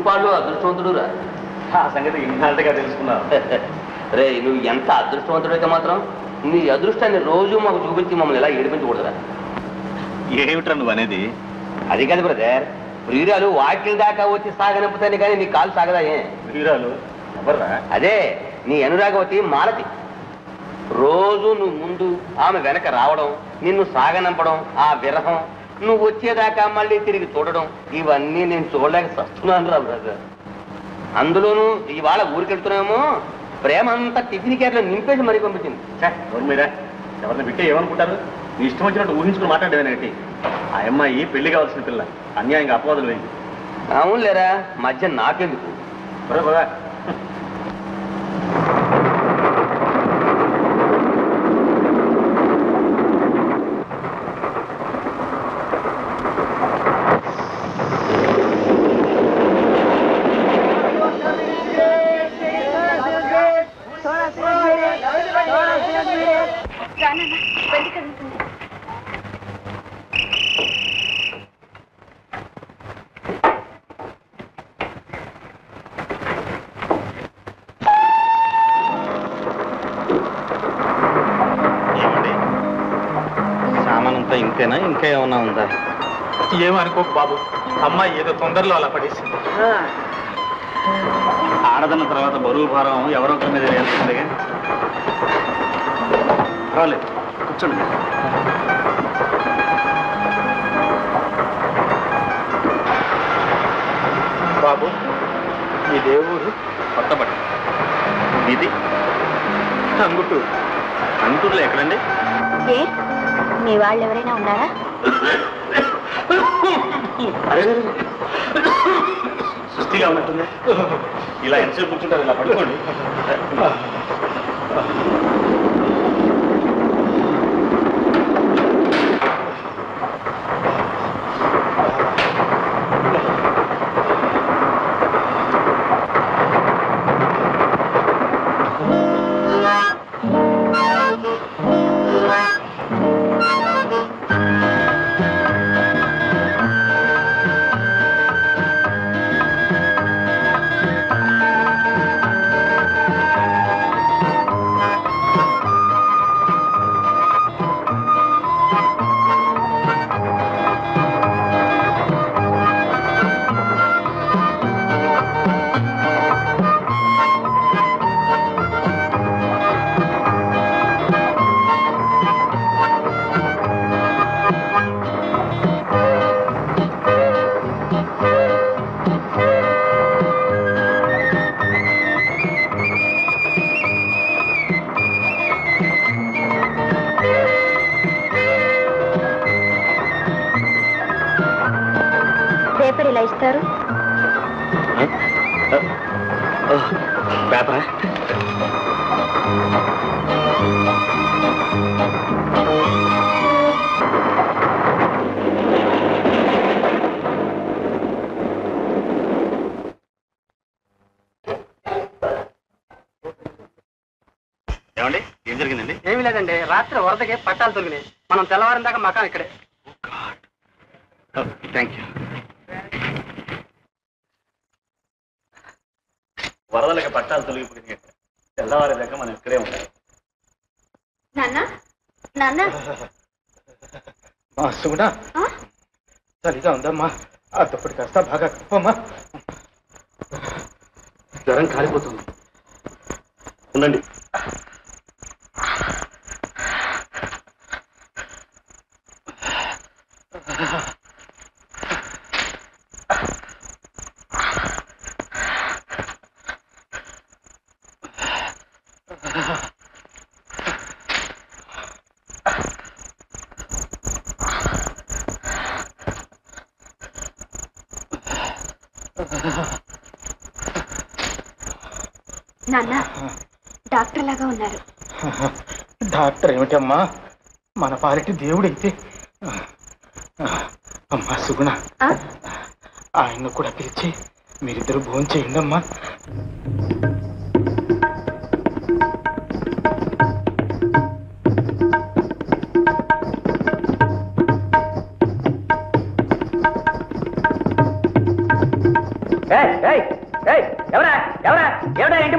ముప్పాళ్ళు అదృష్టవంతుడు రా. ఆ సంగతి ఇన్నాళ్ళుగా తెలుసుకున్నావు. రే నువ్వు ఎంత అదృష్టవంతుడైతే మాత్రం నీ అదృష్టాన్ని రోజు మాకు చూపించి మమ్మల్ని ఎలా ఏడిపించకూడదురా. ఏమిట్రా నువ్వు అనేది? అది కాదు బ్రదర్, ప్రియురాలు వాకిల దాకా వచ్చి సాగనంపుతానే కానీ నీ కాలు సాగదా? ప్రియురాలు ఎవర్రా? అదే నీ అనురాగవతి మాలతి. రోజు నువ్వు ముందు ఆమె వెనక రావడం, నిన్ను సాగనంపడం, ఆ విరహం, నువ్వు వచ్చేదాకా మళ్ళీ తిరిగి చూడడం, ఇవన్నీ నేను చూడలేక చస్తున్నాను రా బ్రదర్. అందులోనూ ఇవాళ ఊరికెళ్తున్నామో ప్రేమ అంతా టిఫిన్ క్యార్లో నింపేసి మరీ పంపించింది. మీరా ఎవరిని బిట్టే ఏమనుకుంటారు? నీ ఇష్టం వచ్చినట్టు ఊహించుకుని మాట్లాడేదానేంటి? ఆ అమ్మాయి పెళ్లి కావాల్సిన పిల్ల, అన్యాయంగా అపవాదులు వేయింది. అవునులేరా, మధ్య నాకెందుకు. ఇంతేనా, ఇంకా ఏమన్నా ఉందా? ఏమనుకోకు బాబు, అమ్మాయి ఏదో తొందరలో అలా పడేసింది. ఆడదన్న తర్వాత బరువు భారం ఎవరో ఒకరి మీద వేస్తుందిగా. రాలేదు, కూర్చోండి. బాబు ఈ దేవుడు కొత్తపట్ట ఇది అంగుటూరు. అంగుటూరులో ఎక్కడండి? ఏ మీ వాళ్ళు ఎవరైనా ఉన్నారా? సుస్థిగా ఉన్నట్టుంది. ఇలా ఎంతసేపు కూర్చుంటారు? ఇలా పడుకోండి. పేపర్ ఇలా ఇస్తారు. పేపరా? ఏమండి, ఏం జరిగిందండి? ఏమీ లేదండి, రాత్రి వరదకి పట్టాలు తొలిగినాయి. మనం తెల్లవారిన దాకా మకాం ఇక్కడే. Thank you. వరదలకి పట్టాలు తొలగిపోయినాయి. తెల్లవారేదాకా మనం ఇక్కడే ఉంటాం. నాన్న నాన్న సుగుణా, చలిగా ఉందమ్మా. అతప్పటి కాస్త బాగా కప్పమ్మా. జ్వరం కాలిపోతుంది. ఉండండి. నాన్న డాక్టర్ లాగా ఉన్నారు. డాక్టర్ ఏమిటమ్మా, మన పాలిటి దేవుడైతే. అమ్మా సుగుణ, ఆయన్ను కూడా పిలిచి మీరిద్దరు భోజనం చేయండి అమ్మా.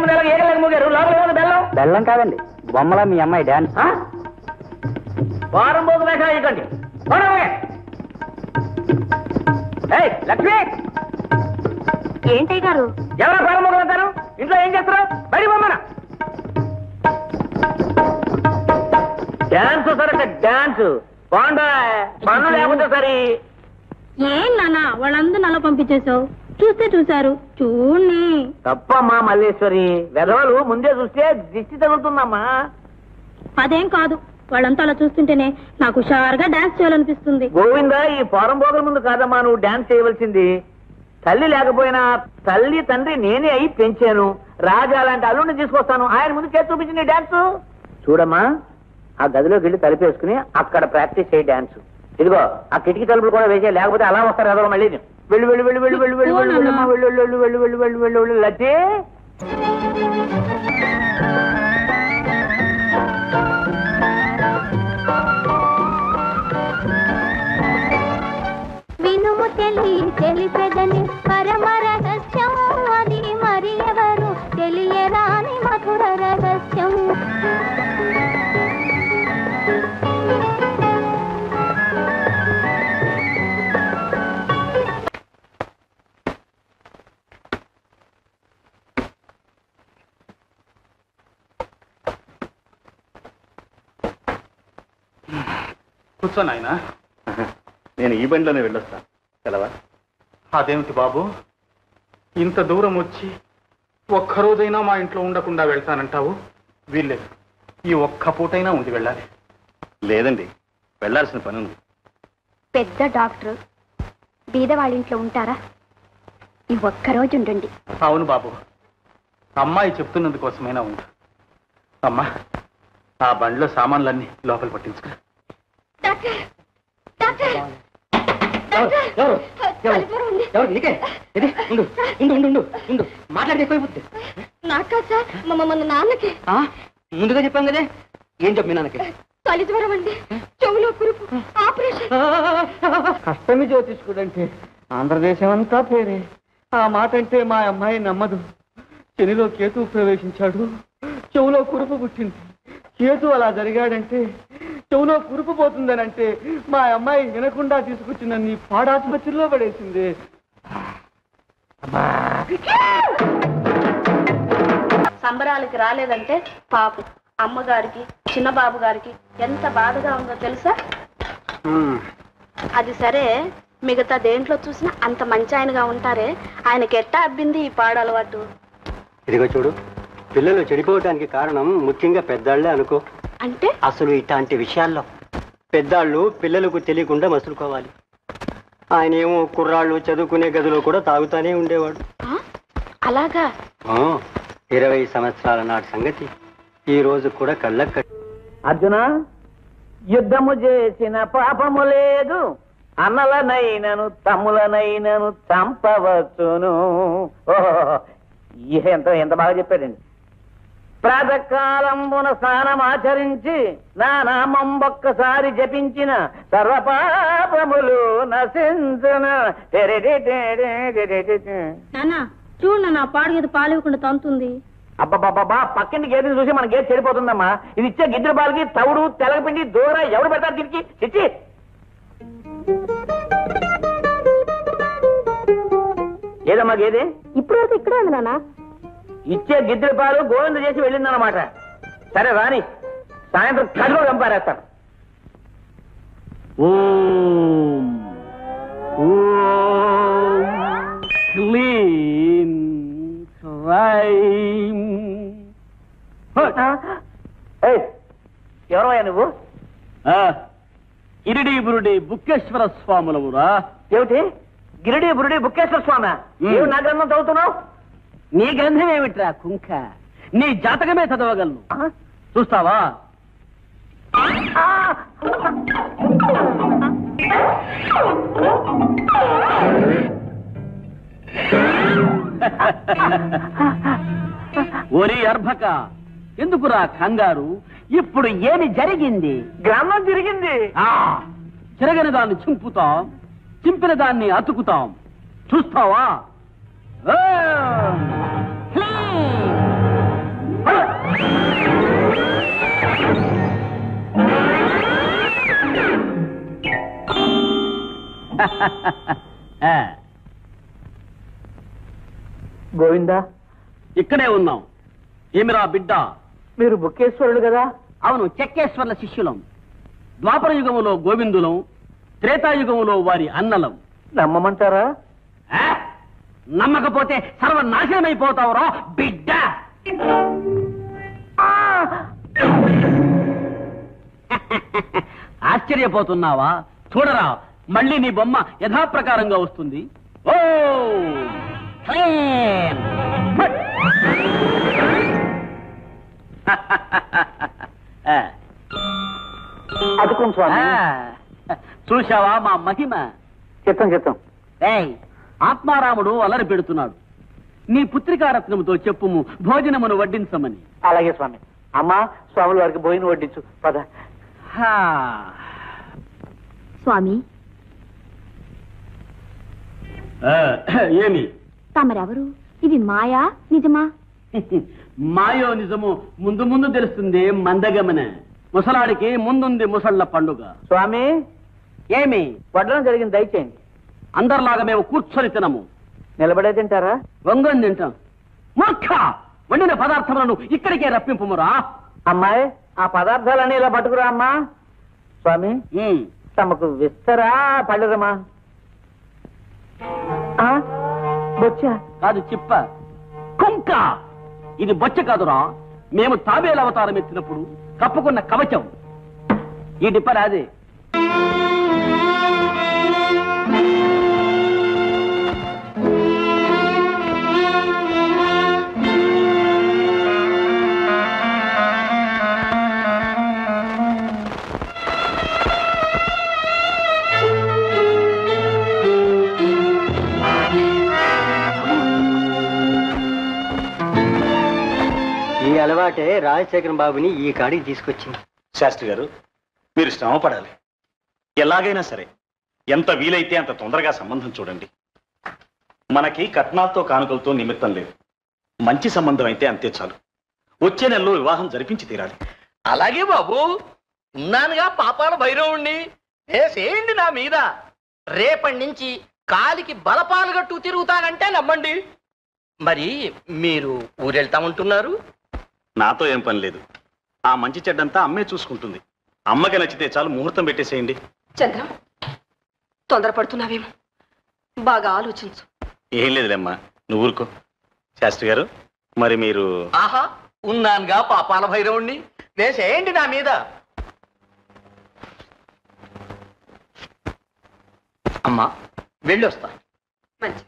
ముందు ఏగలకు మూగారు లోపల బెల్లం బెల్లం కాదండి బొమ్మలా మీ అమ్మాయి డాన్స్. వారం పోగు వేషాలు వేయకండి. లక్ష్మి ఏంటయ్య గారు? ఎవరో వారం పోగు వెళ్తారు? ఇంట్లో ఏం చేస్తారు? బయట బొమ్మన డాన్స్ సరే డాన్స్ బాగుండా పన్ను లేకపోతే సరే. ఏం నాన్న వాళ్ళందరూ నల్ల పంపించేశావు? చూస్తే చూశారు చూడండి. తప్పమ్మా మల్లేశ్వరి, వెధవలు ముందే చూస్తే దిష్టి తగులుతుందమ్మా. అదేం కాదు, వాళ్ళంతా అలా చూస్తుంటేనే నాకు హుషారుగా డాన్స్ చేయాలనిపిస్తుంది. గోవిందా, ఈ ఫారం పోగల ముందు కాదమ్మా నువ్వు డాన్స్ చేయవలసింది. తల్లి లేకపోయినా తల్లి తండ్రి నేనే అయి పెంచాను. రాజా లాంటి అల్లుడిని తీసుకొస్తాను, ఆయన ముందు చేసి చూపించి నీ డాన్స్ చూడమ్మా. ఆ గదిలోకి వెళ్ళి తలుపేసుకుని అక్కడ ప్రాక్టీస్ చేయి డాన్స్. ఇదిగో ఆ కిటికీ తలుపులు కూడా వేసే, లేకపోతే అలా వస్తారు కదా మళ్ళీ. వెళ్ళు వెళ్ళు వెళ్ళు వెళ్ళు వెళ్ళు వెళ్ళు వెళ్ళు వెళ్ళు వెళ్ళు వెళ్ళు వెళ్ళు వెళ్ళు వెళ్ళు వెళ్ళు వెళ్ళు లచ్చి. వినుము తెలిపెదని పరమ రహస్యం, అది మరి ఎవరు తెలియరాని మధుర రహస్యం. కూర్చో నాయనా. నేను ఈ బండిలోనే వెళ్ళొస్తాను. సెలవా? అదేమిటి బాబు, ఇంత దూరం వచ్చి ఒక్కరోజైనా మా ఇంట్లో ఉండకుండా వెళ్తానంటావు? వీల్లేదు, ఈ ఒక్క పూటైనా ఉండి వెళ్ళాలి. లేదండి, వెళ్ళాల్సిన పని ఉంది. పెద్ద డాక్టర్ బీద వాళ్ళ ఇంట్లో ఉంటారా? ఈ ఒక్కరోజు ఉండండి. అవును బాబు, అమ్మాయి చెప్తున్నందుకోసమైనా ఉంటా. అమ్మా, ఆ బండిలో సామాన్లన్నీ లోపల పట్టించుకురా. మాట్లాడి ఎక్కువైపోద్ది. నాకు సార్, మన నాన్నకి. ముందుగా చెప్పాం కదే. ఏం చెప్పి నాన్నకి? తల్లి జ్వరం అండి, చెవులో కురుపు, ఆపరేషన్. కష్టమి జ్యోతిష్కుడంటే ఆంధ్రదేశం అంతా పేరే. ఆ మాట అంటే మా అమ్మాయి నమ్మదు. శనిలో కేతు ప్రవేశించాడు, చెవులో కురుపు పుట్టింది. కేతు అలా జరిగాడంటే చెవులో కురుపు పోతుందనంటే మా అమ్మాయి వినకుండా తీసుకొచ్చిన నీ పాడాసుపత్రిలో పడేసింది. సంబరాలకి రాలేదంటే పాపం అమ్మగారికి చిన్నబాబు గారికి ఎంత బాధగా ఉందో తెలుసా? అది సరే, మిగతా దేంట్లో చూసినా అంత మంచి ఆయనగా ఉంటారే, ఆయనకి ఎట్టా అబ్బింది ఈ పాడు అలవాటు? ఇదిగో చూడు, పిల్లలు చెడిపోవటానికి కారణం ముఖ్యంగా పెద్దాళ్లే అనుకో. అంటే అసలు ఇట్లాంటి విషయాల్లో పెద్దాళ్ళు పిల్లలకు తెలియకుండా మసులుకోవాలి. ఆయన ఏమో కుర్రాళ్ళు చదువుకునే గదిలో కూడా తాగుతానే ఉండేవాడు. అలాగా? 20 సంవత్సరాల నాటి సంగతి ఈ రోజు కూడా కళ్ళక్క. అర్జున, యుద్ధము చేసిన పాపము లేదు, అన్నలనైనను తమ్ములనైనను చంపవచ్చును. ఎంత బాగా చెప్పాడండి. ప్రాతకాలంబున స్నానమాచరించి నా నామం ఒక్కసారి జపించిన సర్వపాపములు నశించును. నాన్న చూడు, నా పాడు గేదె పాలు ఇవ్వకుండా తంతుంది. అబ్బబ్బబ్బా, పక్కింటి గేదెని చూసి మన గేదె చెడిపోతుందమ్మా. ఇది ఇచ్చే గిద్దరు పాలకి తవుడు తెలగపిండి దూర ఎవరు పెడతారు దీనికి? ఇచ్చి ఏదమ్మా గేదె? ఇప్పుడు వరకు ఇక్కడే ఉంది నాన్న. ఇచ్చే గిద్దెల పాలు గోవింద చేసి వెళ్ళిందన్నమాట. సరే రాని, సాయంత్రం కదిలో చంపారేస్తాను. ఎవరయ్యా నువ్వు? ఇరిడి బురుడి బుక్కేశ్వర స్వాములవురా. ఏమిటి గిరిడి బురుడి బుక్కేశ్వర స్వామి? ఏమి నా గ్రంథం చదువుతున్నావు? నీ గ్రంథం ఏమిట్రా కుంక? నీ జాతకమే చదవగలను, చూస్తావా? ఒరి అర్భక, ఎందుకురా కంగారు? ఇప్పుడు ఏమి జరిగింది? గ్రంథం తిరిగింది. తిరగని దాన్ని చింపుతాం, చింపిన దాన్ని అతుకుతాం, చూస్తావా? గోవిందా, ఇక్కడే ఉన్నాం. ఏమిరా బిడ్డ? మీరు బుక్కేశ్వరుడు కదా? అవును, చెక్కేశ్వర్ల శిష్యులం. ద్వాపర యుగములో గోవిందులం, త్రేతాయుగములో వారి అన్నలం. నమ్మమంటారా? నమ్మకపోతే సర్వనాశనమైపోతావురా బిడ్డ. ఆశ్చర్యపోతున్నావా? చూడరా, మళ్ళీ నీ బొమ్మ యథాప్రకారంగా వస్తుంది. ఓ అదుకోం స్వామి. చూశావా మా మహిమ? చిత్తం. ఆత్మారాముడు అలరి పెడుతున్నాడు. నీ పుత్రికారత్నముతో చెప్పుము, భోజనమును వడ్డించమని. అలాగే స్వామి. అమ్మా, స్వాముల వారికి భోజనం వడ్డించు పద. స్వామి, ఏమి తమరెవరు? ఇది మాయా నిజమా? మాయో నిజము ముందు ముందు తెలుస్తుంది. మందగమన ముసలాడికి ముందుంది ముసళ్ళ పండుగ. స్వామి, ఏమి వడ్డం జరిగింది దయచేయండి. అందరిలాగా మేము కూర్చొని తినము, నిలబడే తింటారా? వంగని తింటాం. మూర్ఖ, వండిన పదార్థములను ఇక్కడికే రప్పింపుమురా. అమ్మాయి, ఆ పదార్థాలన్నీ ఇలా పట్టుకురా అమ్మా. స్వామి, తమకు విస్తరా పళ్ళరమా? బొచ్చా కాదు, చిప్ప. కుంక. ఇది బొచ్చ కాదురా, మేము తాబేలు అవతారం ఎత్తినప్పుడు కప్పుకున్న కవచం. ఈ డిప్పరాదే. ఈ అలవాటే రాజశేఖరం బాబుని ఈ కాడికి తీసుకొచ్చింది. శాస్త్రి గారు, మీరు శ్రమ పడాలి. ఎలాగైనా సరే ఎంత వీలైతే అంత తొందరగా సంబంధం చూడండి. మనకి కట్నాలతో కానుకలతో నిమిత్తం లేదు. మంచి సంబంధం అయితే అంతే చాలు. వచ్చే నెలలో వివాహం జరిపించి తీరాలి. అలాగే బాబు, ఉన్నానుగా పాపాల భైరవుణ్ణి. వేసేయండి నా మీద. రేపటి నుంచి కాలికి బలపాలు గట్టు తిరుగుతానంటే నమ్మండి. మరి మీరు ఊరెళ్తామంటున్నారు? నాతో ఏం పని లేదు. ఆ మంచి చెడ్డంతా అమ్మే చూసుకుంటుంది. అమ్మకి నచ్చితే చాలు, ముహూర్తం పెట్టేసేయండి. చంద్రం, తొందరపడుతున్నావేమో, బాగా ఆలోచించు. ఏం లేదులేమ్మా, నువ్వు ఊరుకో. శాస్త్రి గారు, మరి మీరు? ఆహా, ఉన్నానుగా పాపాల భైరవుణ్ణి. వేసేయండి నా మీద. అమ్మా, వెళ్ళొస్తా. మంచి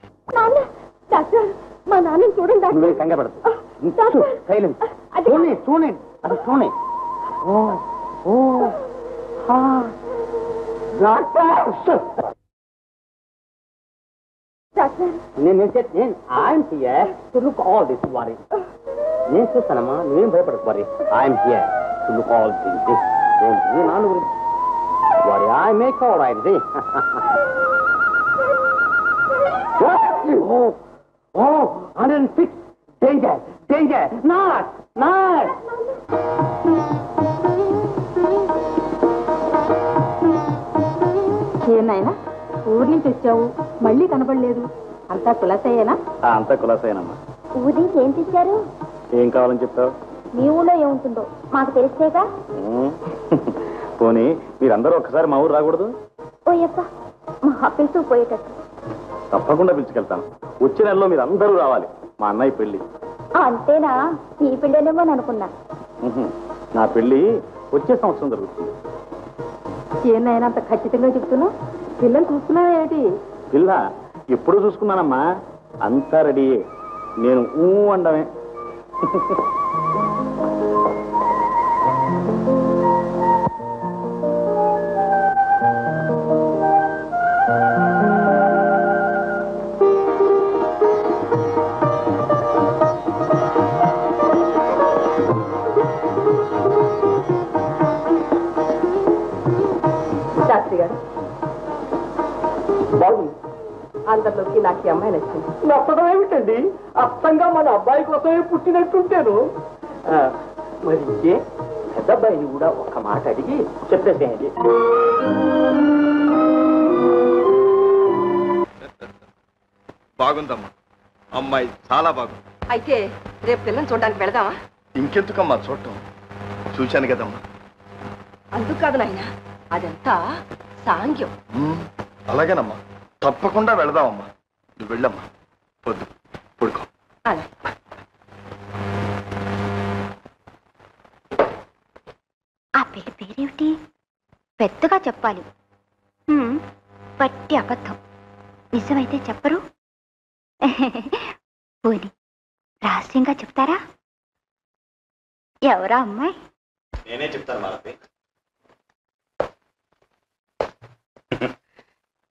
మా నాన్న చూడండి. కంగపడదు. నేను చూస్తానమ్మా, నువ్వేం భయపడకు. వారి I'm here to look all things. నాన్న గురించి వారి I make all right. Oh, 106. Danger, danger. Not. ఏనాయనా, ఊరి నుంచి వచ్చావు, మళ్ళీ కనపడలేదు. అంతా కులాసయ్యేనా? అంతా కులాసేనమ్మా. ఊరి నుంచి ఏం తెచ్చారు? ఏం కావాలని చెప్తావు? మీ ఊళ్ళో ఏముంటుందో మాకు తెలిసేగా. పోనీ మీరందరూ ఒక్కసారి మా ఊరు రాకూడదు? ఓ యప్ప, మా పిలుతూ పోయేటట్టు. తప్పకుండా పిలుచుకెళ్తాను. వచ్చే నెలలో మీరు అందరూ రావాలి. మా అన్నయ్య పెళ్లి. అంతేనా? నీ పెళ్ళేనేమో అనుకున్నా. నా పెళ్లి వచ్చే సంవత్సరం జరుగుతుంది. ఏనాయనా అంత ఖచ్చితంగా చెప్తున్నావు? పిల్లలు చూస్తున్నావా ఏమిటి? పిల్ల ఎప్పుడు చూసుకున్నానమ్మా, అంతా రెడీయే. నేను అండమే. శాస్త్రి గారు, బాగుంది. అందరిలోకి నాకు ఈ అమ్మాయి నచ్చింది. నచ్చడం ఏమిటండి? అర్థంగా మన అబ్బాయి కోసమే పుట్టినట్టుంటాను. మరి ఇంకే పెద్ద అబ్బాయిని కూడా ఒక్క మాట అడిగి చెప్పేసేయండి. బాగుందమ్మా, అమ్మాయి చాలా బాగుంది. అయితే రేపు పిల్లని చూడడానికి వెళదామా? ఇంకెందుకమ్మా చూడటం, చూశాను కదమ్మా. అందుకు కాదు నాయన, అదంతా సాంగ్యం. అలాగేనమ్మా, తప్పకుండా వెళదామమ్మా. నువ్వు వెళ్ళమ్మా, వద్దు పడుకో. అలా ఆ పెళ్లి పేరేమిటి? పెద్దగా చెప్పాలి. పట్టి అబద్ధం. నిజమైతే చెప్పరు. పోనీ రహస్యంగా చెప్తారా? ఎవరా అమ్మాయి? నేనే చెప్తాను మాలతి.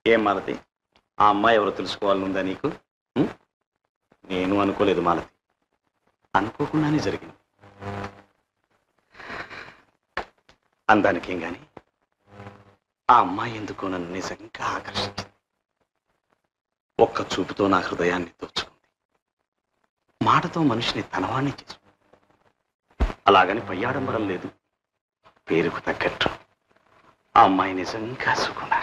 ఏం మాలతి, ఆ అమ్మాయి ఎవరో తెలుసుకోవాలనుందా నీకు? నేను అనుకోలేదు మాలతి, అనుకోకుండానే జరిగింది. అందానికేం గాని ఆ అమ్మాయి ఎందుకో నన్ను నిజంగా ఆకర్షించింది. ఒక్క చూపుతో నా హృదయాన్ని దోచుకుంది, మాటతో మనిషిని తనవాణ్ణి చేసుకుంది. అలాగని పై ఆడంబరం లేదు, పేరుకు తగ్గట్టు ఆ అమ్మాయి నిజంగా సుగుణ.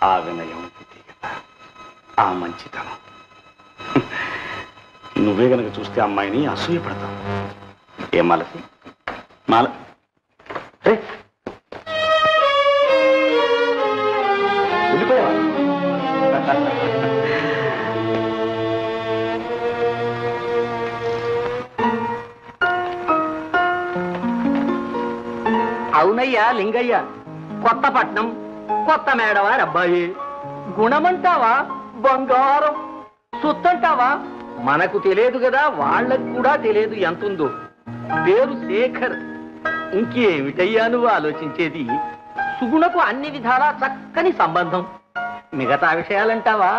ఆ వినయం, ఆ మంచితనం, నువ్వే గనక చూస్తే అమ్మాయిని అసూయపడతావు. ఏం మాలతి? వెళ్ళిపోయావా? అవునయ్యా లింగయ్య, కొత్తపట్నం కొత్త మేడవారి అబ్బాయి. గుణమంటావా బంగారం, సొత్తంటావా మనకు తెలియదు కదా, వాళ్ళకు కూడా తెలియదు ఎంతుందో. పేరు శేఖర్. ఇంకేమిటయ్యా నువ్వు ఆలోచించేది? సుగుణకు అన్ని విధాలా చక్కని సంబంధం. మిగతా విషయాలంటావా,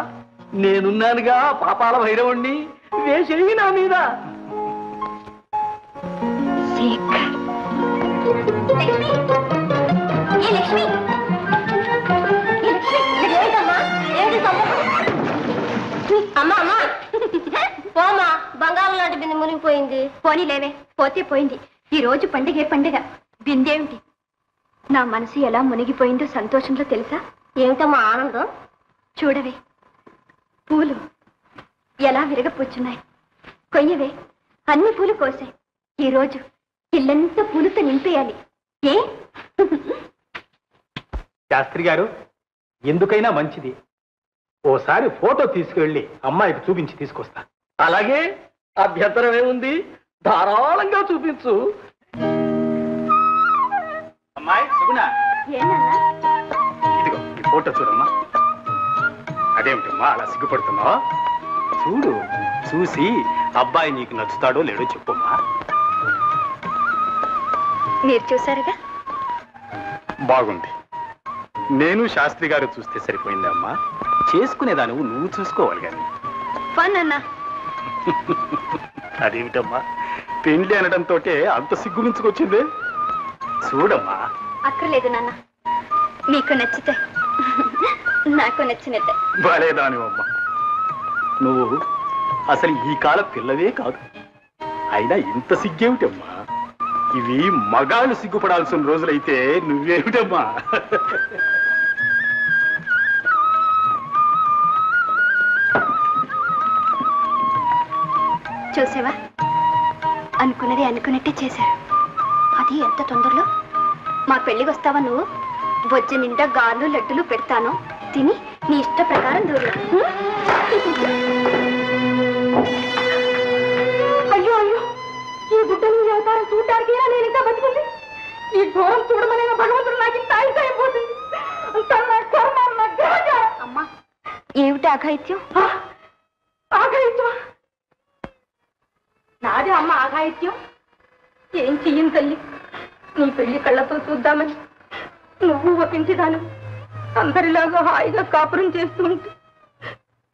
నేనున్నానుగా పాపాల భైరవుణ్ణి, వేసేయి నా మీద. అమ్మా అమ్మా, పోమా, బంగారం లాంటి బిందె మునిగిపోయింది. పోనీ లేవే, పోతే పోయింది. ఈ రోజు పండుగే పండుగ. బిందేమిటి? నా మనసు ఎలా మునిగిపోయిందో సంతోషంలో తెలుసా? ఏమిటమ్మా ఆనందం? చూడవే, పూలు ఎలా విరగపూచున్నాయి. కొయ్యవే, అన్ని పూలు కోసాయి. ఈ రోజు ఇల్లంతా పూలతో నింపేయాలి. ఏ శాస్త్రి గారు, ఎందుకైనా మంచిది ఓసారి ఫోటో తీసుకువెళ్ళి అమ్మాయికి చూపించి తీసుకొస్తా. అలాగే, అభ్యంతరం ఏముంది, ధారాళంగా చూపించు. అమ్మాయి సుగుణ, ఏనన్నా? ఇదిగో ఈ ఫోటో చూడమ్మా. అదేమిటమ్మా అలా సిగ్గుపడుతున్నావా? చూడు, చూసి అబ్బాయి నీకు నచ్చుతాడో లేడో చెప్పమ్మా. మీరు చూసారుగా, బాగుంది. నేను శాస్త్రి గారు చూస్తే సరిపోయింది అమ్మా. చేసుకునేదాను నువ్వు చూసుకోవాలి కానీ. ఫన్ అన్నా. అదేమిటమ్మా, పెండ్లి అనడంతో అంత సిగ్గు మించుకొచ్చింది. చూడమ్మా. అక్కర్లేదు నాన్న, మీకు నచ్చితే నాకు నచ్చినట్టే. బాలేదానివమ్మా నువ్వు, అసలు ఈ కాల పిల్లవే కాదు. అయినా ఇంత సిగ్గేమిటమ్మా? ఇవి మగాళ్ళు సిగ్గుపడాల్సిన రోజులైతే నువ్వేమిటమ్మా? చూసావా, అనుకున్నది అనుకున్నట్టే చేశారు. అది ఎంత తొందరలో. మా పెళ్లికి వస్తావా నువ్వు? బొజ్జ నిండా గార్లు లడ్డులు పెడతాను, తిని నీ ఇష్ట ప్రకారం దూరం. అయ్యో అయ్యో, ఈ గుడ్డని అవతారం చూడటానికి నేను ఇంకా బతుకుంది. ఈ ఘోరం చూడమనే భగవంతుడు నాకు ఇంత అయిపోతుంది. అమ్మా, ఏమిటి అఘాయిత్యం? ఆఘాయిత్యం నాదే అమ్మ. ఆఘాయిత్యం ఏం చెయ్యను తల్లి. నీ పెళ్లి కళ్ళతో చూద్దామని నువ్వు ఒప్పించిదాను. అందరిలాగా హాయిగా కాపురం చేస్తూ ఉంటే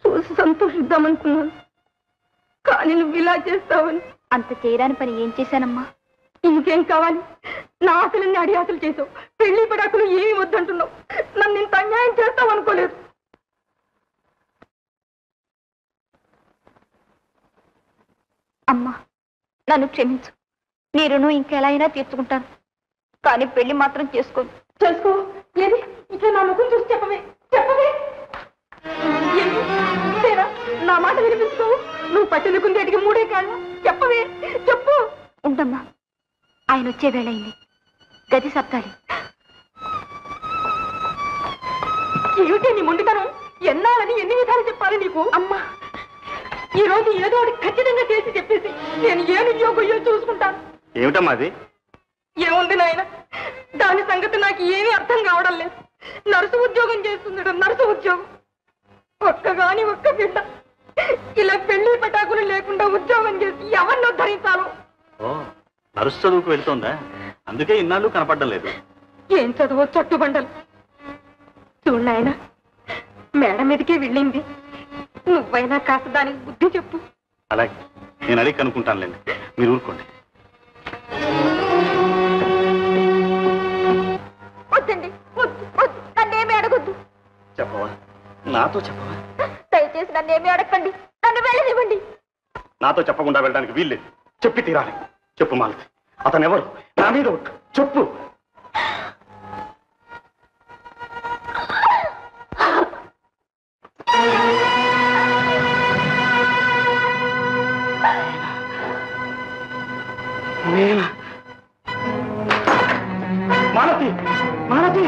చూసి సంతోషిద్దామనుకున్నాను. కానీ నువ్వు ఇలా చేస్తావని. అంత చేయరాని పని ఏం చేశానమ్మా? ఇంకేం కావాలి? నా ఆశలన్నీ అడియాసలు చేసావు. పెళ్లి పడాకులు ఏమి వద్దంటున్నావు. నన్ను ఇంత అన్యాయం చేస్తావు అనుకోలేదు. అమ్మా, నన్ను క్షమించు. నీ రుణం ఇంకెలా అయినా తీర్చుకుంటాను, కానీ పెళ్లి మాత్రం చేసుకోను. చేసుకో. ఏది ఇట్లా నా ముఖం చూసి చెప్పవే, చెప్పవే. నా మాట వినిపించుకోవు. నువ్వు పట్టెలుకుందేటికి 3 కాళ్ళు. చెప్పవే, చెప్పు. ఉండమ్మా, ఆయన వచ్చే వేళయింది. గది సప్తాలి. ఏమిటి నీ మొండితనం? ఎన్నాలని ఎన్ని విధాలు చెప్పాలి నీకు? అమ్మా, ఈ రోజు ఏదో ఒకటి ఖచ్చితంగా చేసి చెప్పేసి నేను ఏ నియోగయ్యో చూసుకుంటాను. ఏమిటమ్మా అది? ఏముంది నాయన, దాని సంగతి నాకు ఏమీ అర్థం కావడం లేదు. నర్సు ఉద్యోగం చేస్తున్నాడు, నర్సు ఉద్యోగం. ఒక్కగాని ఒక్క బిడ్డ ఇలా పెళ్లి పటాకులు లేకుండా ఉద్యోగం చేసి ఎవరిని ఉద్ధరించాలో. నర్సు చదువుకు వెళ్తోందా? అందుకే ఇన్నాళ్ళు కనపడడం లేదు. ఏం చదువు చట్టుబండలు. చూడు నాయన, మేడ మీదకే వెళ్ళింది. నువ్వైనా కాస్త దానికి బుద్ధి చెప్పు. అలాగే, నేను అడిగి కనుక్కుంటానులేండి, మీరు ఊరుకోండి. వద్దండి, వద్దు వద్దు, నన్నేమీ అడగొద్దు. చెప్పవా? నాతో చెప్పవా? దయచేసి నన్నేమీ అడగండి, నన్ను వెళ్ళనివ్వండి. నాతో చెప్పకుండా వెళ్ళడానికి వీల్లేదు. చెప్పి తీరాలి. చెప్పు మాలతి, అతను ఎవరు? నా మీద ఒట్టు చెప్పు. మాలతి, మాలతి,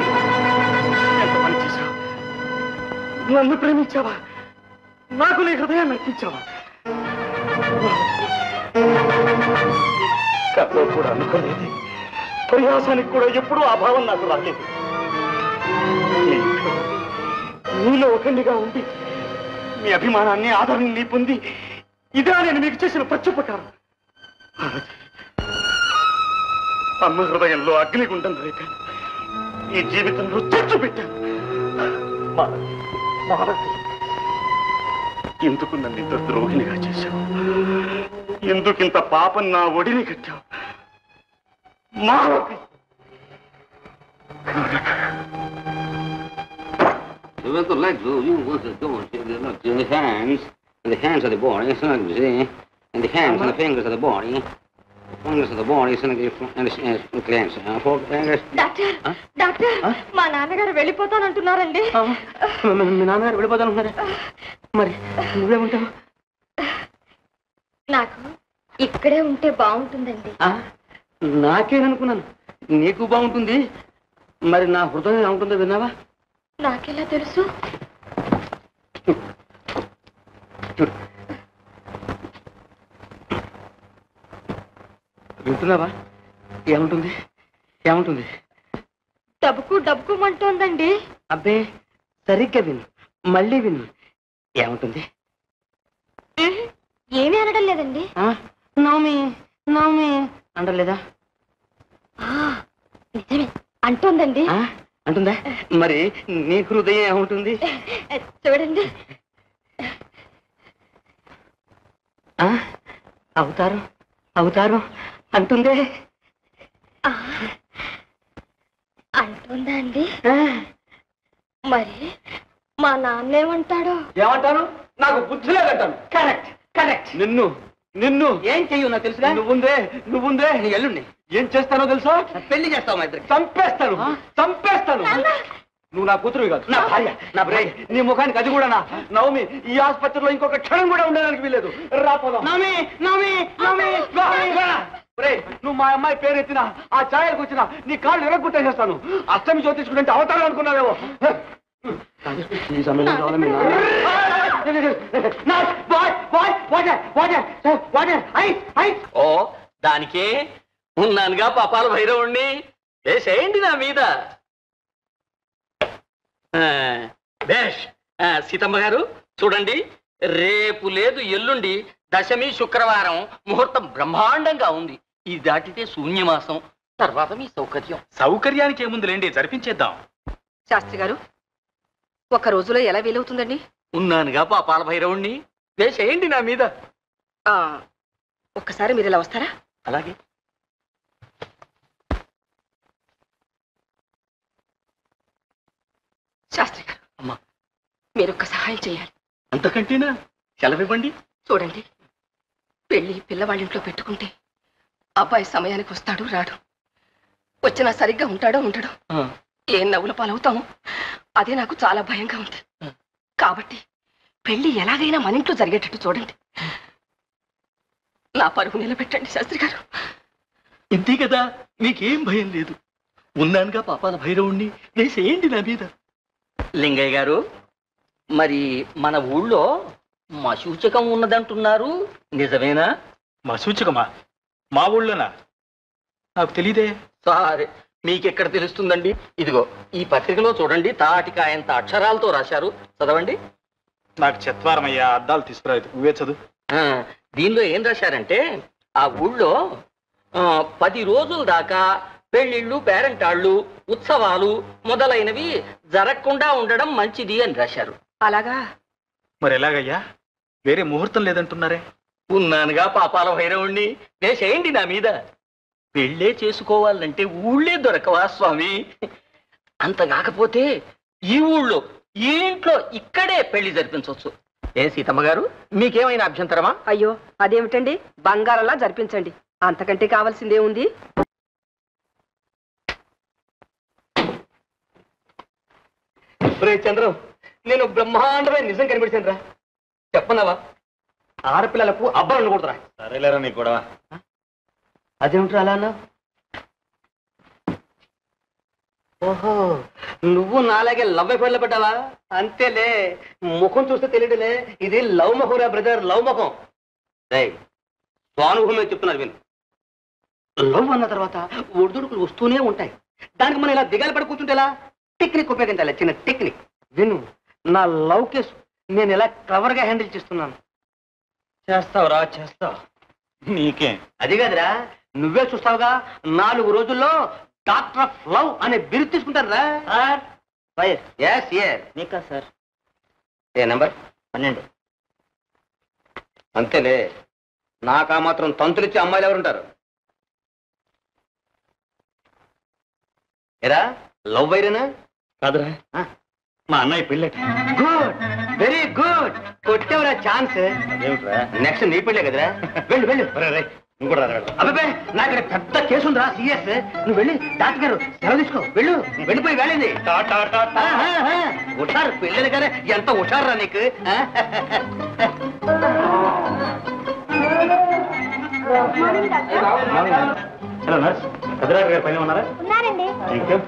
ఎంత పని చేశావు? నన్ను ప్రేమించావా? నాకు నీ హృదయాన్ని అర్పించావా? కథలో కూడా అనుకోలేదు. ప్రయాసానికి కూడా ఎప్పుడూ ఆ భావం నాకు రాలేదు. నీలో ఒకరిగా ఉండి మీ అభిమానాన్ని ఆదరణని పొంది ఇదే నేను మీకు చేసిన ప్రత్యుపకారం. అమ్మ హృదయంలో అగ్నిగుండం రేపాను, ఈ జీవితంలో చిచ్చు పెట్టాను. ఎందుకు నన్ను ఇంత ద్రోహిణిగా చేశావు? ఎందుకింత పాపం నా ఒడిని కట్టావు? Malathi, With the legs, you want to go to the hands, and the hands of the body, so like see, and the hands and the fingers of the body, fingers of the body, so like the glands, 4 fingers. Doctor, doctor, మా నాన్నగారు వెళ్ళిపోతానంటున్నారండి. మీ నాన్నగారు వెళ్ళిపోతానంటున్నారా? మరి నువ్వేమంటావు? నాకు ఇక్కడే ఉంటే బాగుంటుందండి. నాకేననుకున్నాను, నీకు బాగుంటుంది. మరి నా హృదయం ఏముంటుందో విన్నావా? నాకెలా తెలుసు? వింటున్నావా? ఏముంటుంది, ఏముంటుంది? డబ్బుకు డబ్బుకుమంటోందండి. అబ్బే, సరిగ్గా విను, మళ్ళీ విను. ఏముంటుంది? ఏమీ అనడం లేదండి. నవమి, నవమి అంటలేదా? నిజమే, అంటోందండి. అంటుందా? మరి నీ హృదయం ఏముంటుంది? చూడండి. అవుతారు, అవుతారు అంటుందే. అంటుందా అండి? మరి మా నాన్న ఏమంటాడు? ఏమంటాను? నాకు బుద్ధి లేదంటాను. Correct, correct. నిన్ను నిన్ను ఏం చెయ్యు నాకు తెలుసుగా. నువ్వుందే నీ ఎల్లుండి ఏం చేస్తానో తెలుసా? పెళ్లి చేస్తావు మా ఇద్దరికి. చంపేస్తాను, చంపేస్తాను. నువ్వు నా కూతురు కాదు, నా భార్య, నా బ్రేక్. నీ ముఖానికి అది కూడా నవమి ఈ ఆసుపత్రిలో ఇంకొక క్షణం కూడా ఉండడానికి వీలేదు. రాపోదాం. నవమి, నవమి, నవమి, నువ్వు మా అమ్మాయి పేరు ఎత్తినా, ఆ ఛాయలకు వచ్చినా నీ కాళ్ళు ఎరగొట్టేసేస్తాను. అష్టమి జ్యోతిష్కుడంటే అవతారం అనుకున్నావేమో. ఈ సమయంలో కావాలి మీ ఓ దానికే ఉన్నానుగా పాపాల భైరవుణ్ణి. వేసేయండి నా మీద. బేష్. సీతమ్మ గారు చూడండి, రేపు లేదు ఎల్లుండి దశమి శుక్రవారం, ముహూర్తం బ్రహ్మాండంగా ఉంది. ఇది దాటితే శూన్యమాసం, తర్వాత మీ సౌకర్యం. సౌకర్యానికి ఏముందిలేండి, జరిపించేద్దాం. శాస్త్రి గారు, ఒక రోజులో ఎలా వీలవుతుందండి? ఉన్నానుగా పాపాల భైరవుణ్ణి. వేసేయండి నా మీద. ఒక్కసారి మీరు ఇలా వస్తారా? అలాగే. శాస్త్రి గారు, అమ్మా, మీరొక్క సహాయం చేయాలి. అంతకంటేనా? సెలవివ్వండి. చూడండి, పెళ్లి పిల్లవాళ్ళ ఇంట్లో పెట్టుకుంటే అబ్బాయి సమయానికి వస్తాడు రాడు, వచ్చినా సరిగ్గా ఉంటాడో ఉండడు, ఏం నవ్వుల పాలవుతాము అదే నాకు చాలా భయంగా ఉంది. కాబట్టి పెళ్లి ఎలాగైనా మన ఇంట్లో జరిగేటట్టు చూడండి. నా పరువు నిలబెట్టండి శాస్త్రి గారు. ఇంతే కదా, మీకేం భయం లేదు. ఉన్నానుగా పాపాల భైరవుణ్ణి, వేసేయండి నా మీద. లింగయ్య గారు, మరి మన ఊళ్ళో మశూచకం ఉన్నదంటున్నారు, నిజమేనా? మశూచకమా? మా ఊళ్ళోనా? నాకు తెలీదే. సరే, మీకెక్కడ తెలుస్తుందండి? ఇదిగో ఈ పత్రికలో చూడండి, తాటికాయంత అక్షరాలతో రాశారు, చదవండి. నాకు చెత్వారమయ్యా, అద్దాలు తీసుకురాదు, నువ్వే చదువు. దీనిలో ఏం రాశారంటే, ఆ ఊళ్ళో 10 రోజుల దాకా పెళ్లిళ్ళు, పేరంటాళ్ళు, ఉత్సవాలు మొదలైనవి జరగకుండా ఉండడం మంచిది అని రాశారు. అలాగా? మరి ఎలాగయ్యా? వేరే ముహూర్తం లేదంటున్నారే? ఉన్నానుగా పాపాల భైరవుణ్ణి, వేసేయండి నా మీద. పెళ్ళే చేసుకోవాలంటే ఊళ్ళే దొరకవా స్వామి? అంత కాకపోతే ఈ ఊళ్ళో, ఈ ఇంట్లో, ఇక్కడే పెళ్లి జరిపించవచ్చు. ఏ సీతమ్మ గారు, మీకేమైనా అభ్యంతరమా? అయ్యో అదేమిటండి, బంగారంలా జరిపించండి, అంతకంటే కావాల్సిందే ఉంది. చంద్రం, నేను బ్రహ్మాండమైన నిజం కనిపించాను రా. చెప్పనవా, ఆడపిల్లలకు అబ్బాయి ఉండకూడదురా. సరేలేరా నీ గొడవ. అదేమిట్రా అలా అన్నావు? ఓహో, నువ్వు నాలాగే లవ్ అఫైర్లో పడ్డావా? అంతేలే, ముఖం చూస్తే తెలియదులే, ఇది లవ్ ముఖం రా బ్రదర్, లవ్ ముఖం. స్వానుభవమే చెప్తున్నారు విను. లవ్ అన్న తర్వాత ఒడిదుడుకులు వస్తూనే ఉంటాయి, దానికి మనం ఇలా దిగాలు పడి కూర్చుంటే ఎలా? టెక్నిక్ ఉపయోగించాలి, చిన్న టెక్నిక్ విను. నా లవ్ కేసు నేను ఎలా క్లవర్గా హ్యాండిల్ చేస్తున్నాను. చేస్తావురా, చేస్తావు. నీకేం? అది కాదురా, నువ్వే చూస్తావుగా, 4 రోజుల్లో డాక్టర్ ఆఫ్ లవ్ అనే బిరుదు తీసుకుంటారు రా. నీకా సార్? ఏ నంబర్? 12. అంతేలే, నాకు ఆ మాత్రం తంతులిచ్చే అమ్మాయిలు ఎవరుంటారు? ఎరా, లవ్ వైరేనా? కాదురా, మా అన్నయ్య పెళ్ళట. గుడ్, వెరీ గుడ్, కొట్టేవరా ఛాన్స్. అదేమిట్రా? నెక్స్ట్ నీ పెళ్ళే కదరా, వెళ్ళు వెళ్ళు. నువ్వు కూడా రా. అబ్బాయి, నాకు ఇక్కడ పెద్ద కేసు ఉందిరా, సీరియస్. నువ్వు వెళ్ళి డాక్టర్ గారు సెలవు తీసుకో, వెళ్ళు. వెళ్ళిపోయి వెళ్ళింది. హుషారు పెళ్ళిన గారే, ఎంత హుషారురా నీకు. హలో నర్స్, పెద్దరాజు గారు పైన ఉన్నారా? ఉన్నారండి. Thank you.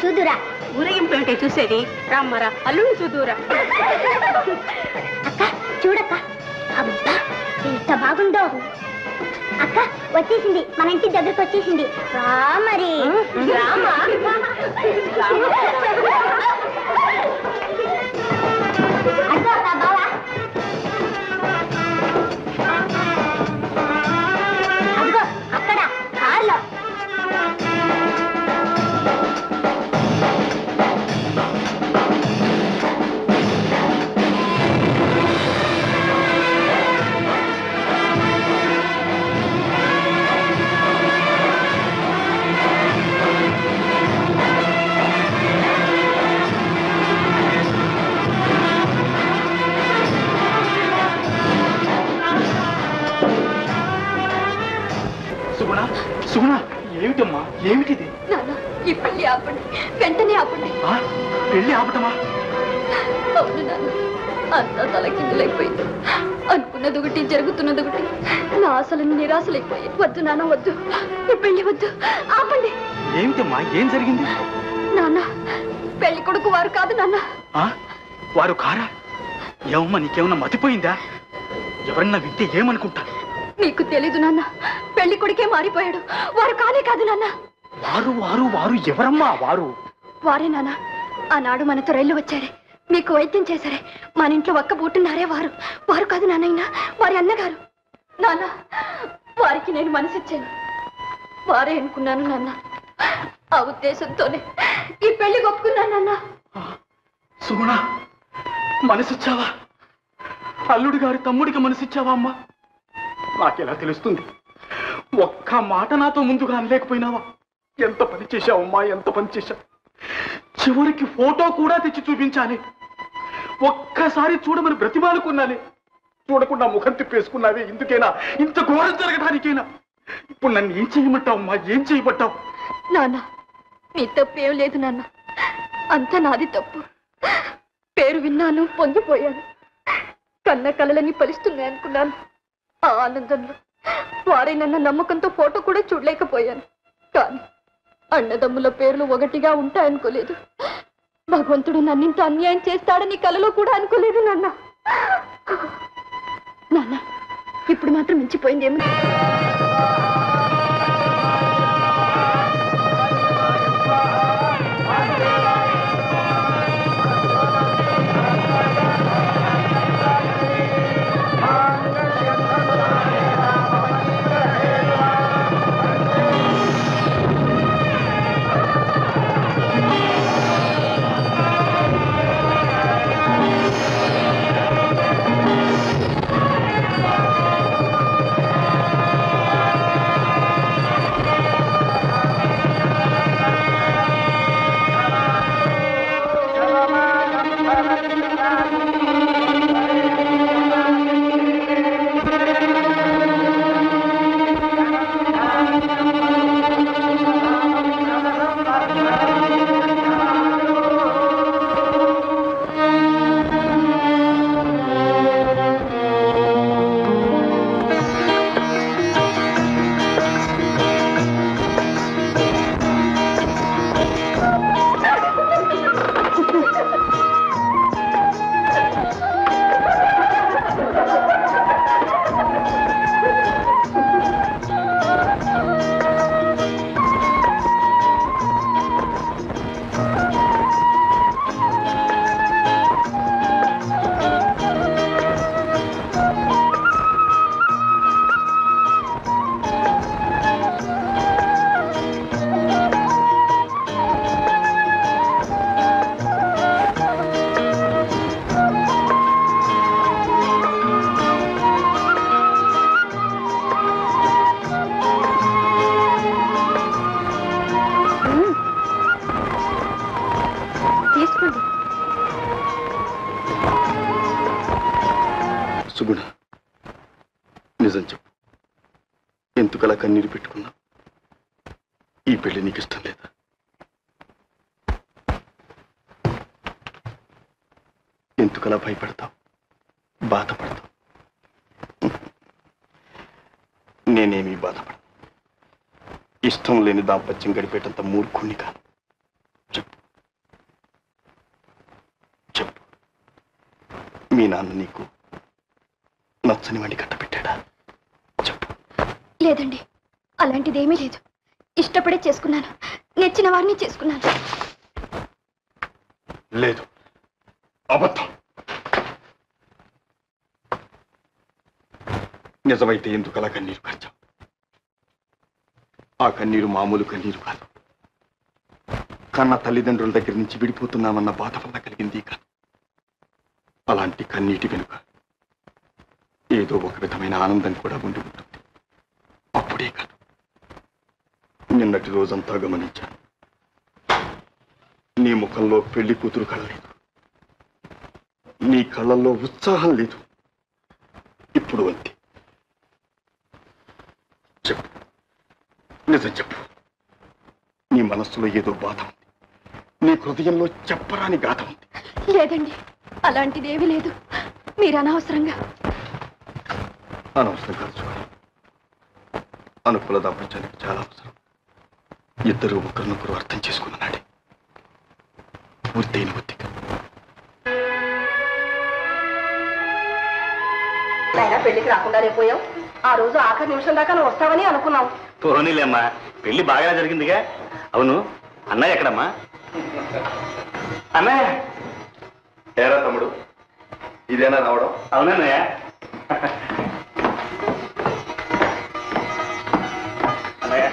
చూదురా. ఊరేగింపు ఏంటే చూసేది? రామ్మరా, అల్లుని చూదురా. అక్క చూడక్క, అబ్బా ఎంత బాగుందో. అక్క వచ్చేసింది, మన ఇంటి దగ్గరకు వచ్చేసింది. రా మరి రామా. అదో బావా, అదిగో అక్కడ కార్లో. సుగుణ, ఏమిటమ్మా, ఏమిటిది? నాన్న, ఈ పెళ్లి ఆపండి, వెంటనే ఆపండి. పెళ్లి ఆపటమా? అవును నాన్న, అంతా తలకిందులైపోయింది. అనుకున్నది ఒకటి, జరుగుతున్నది ఒకటి. నా ఆశలను నిరాశలైపోయాయి. వద్దు నాన్న, వద్దు, ఈ పెళ్లి వద్దు, ఆపండి. ఏమిటమ్మా, ఏం జరిగింది? నాన్న, పెళ్లి కొడుకు వారు కాదు నాన్న. వారు కారా? ఏమమ్మా, నీకేమన్నా మతిపోయిందా? ఎవరన్నా వింటే ఏమనుకుంటా? నీకు తెలీదు నాన్న, పెళ్లి కొడుకే మారిపోయాడు. వారు కానే కాదు నాన్న. వారు వారు వారు ఎవరమ్మా? వారు వారే నాన్న, ఆనాడు మనతో రైలు వచ్చారే, మీకు వైద్యం చేశారే మన ఇంట్లో ఒక్క బూటున్నారే వారు వారు కాదు నాన్నయ్య వారి అన్నగారు. నాన్న వారికి నేను మనసిచ్చాను, వారే అనుకున్నాను నాన్న. ఆ ఉద్దేశంతోనే ఈ పెళ్లి ఒప్పుకున్నాను నాన్న. సుగుణ, మనసిచ్చావా? అల్లుడి గారి తమ్ముడికి మనసిచ్చావా అమ్మా? నాకెలా తెలుస్తుంది? ఒక్క మాట నాతో ముందుగా అనలేకపోయినావా? ఎంత పని చేశావమ్మా, ఎంత పని చేశావు. చివరికి ఫోటో కూడా తెచ్చి చూపించాలి. ఒక్కసారి చూడమని బ్రతిమాలుకున్నానే, చూడకుండా ముఖం తిప్పేసుకున్నావే. ఇందుకేనా? ఇంత ఘోరం జరగడానికేనా? ఇప్పుడు నన్ను ఏం చేయమంటావమ్మా, ఏం చేయబట్టావు? నాన్న నీ తప్పు ఏం లేదు నాన్న, అంతా నాది తప్పు. పేరు విన్నాను, పొంగిపోయాను. కన్న కలలని ఫలిస్తున్నాయి అనుకున్నాను. ఆ ఆనందంలో వారే నన్న నమ్మకంతో ఫోటో కూడా చూడలేకపోయాను. కానీ అన్నదమ్ముల పేర్లు ఒకటిగా ఉంటాయనుకోలేదు. భగవంతుడు నన్నింత అన్యాయం చేస్తాడని కలలో కూడా అనుకోలేదు నాన్న. నాన్న ఇప్పుడు మాత్రం మించిపోయింది ఏమి? సుగుణ, నిజం చెప్పు, ఎందుకలా కన్నీరు పెట్టుకున్నా? ఈ పెళ్లి నీకు ఇష్టం లేదా? ఎందుకలా భయపడతావు, బాధపడతావు? నేనేమీ బాధపడను. ఇష్టం లేని దాంపత్యం గడిపేటంత మూర్ఖుణ్ణి కాను. చెప్పు చెప్పు, మీ నాన్న నీకు నచ్చని వాడిని కట్టబెట్టాడా? చెప్పు. లేదండి, అలాంటిదేమీ లేదు. ఇష్టపడే చేసుకున్నాను, నచ్చిన వారిని చేసుకున్నాను. లేదు, అబద్ధం. నిజమైతే ఎందుకు అలా కన్నీరు కార్చావు? ఆ కన్నీరు మామూలు కన్నీరు కాదు. కన్న తల్లిదండ్రుల దగ్గర నుంచి విడిపోతున్నామన్న బాధ వల్ల కలిగింది కాదు. అలాంటి కన్నీటి వెనుక ఏదో ఒక విధమైన ఆనందం కూడా ఉండి ఉంటుంది. అప్పుడే కాదు, నిన్నటి రోజంతా గమనించాను. నీ ముఖంలో పెళ్లి కూతురు కళ లేదు, నీ కళ్ళల్లో ఉత్సాహం లేదు. ఇప్పుడు అంతే. చెప్పు, నిజం చెప్పు. నీ మనస్సులో ఏదో బాధ ఉంది, నీ హృదయంలో చెప్పరాని గాథ ఉంది. లేదండి, అలాంటిదేమీ లేదు. మీరు అనవసరంగా. అనవసరం కాదు చూడాలి. అనుకూల దాంపత్యానికి చాలా అవసరం. ఇద్దరు ఒకరినొకరు అర్థం చేసుకున్నాడే పూర్తయిన ఒత్తిక. పెళ్లికి రాకుండానే పోయావు. ఆ రోజు ఆఖరి నిమిషం దాకా నువ్వు వస్తావని అనుకున్నావు. పోనీలేమ్మా, పెళ్లి బాగా జరిగిందిగా. అవును, అన్నయ్య ఎక్కడమ్మా? అన్నయ్య ఏరా తమ్ముడు, ఇదేనా రావడం? అవునన్నయ్య. అన్నయ్య,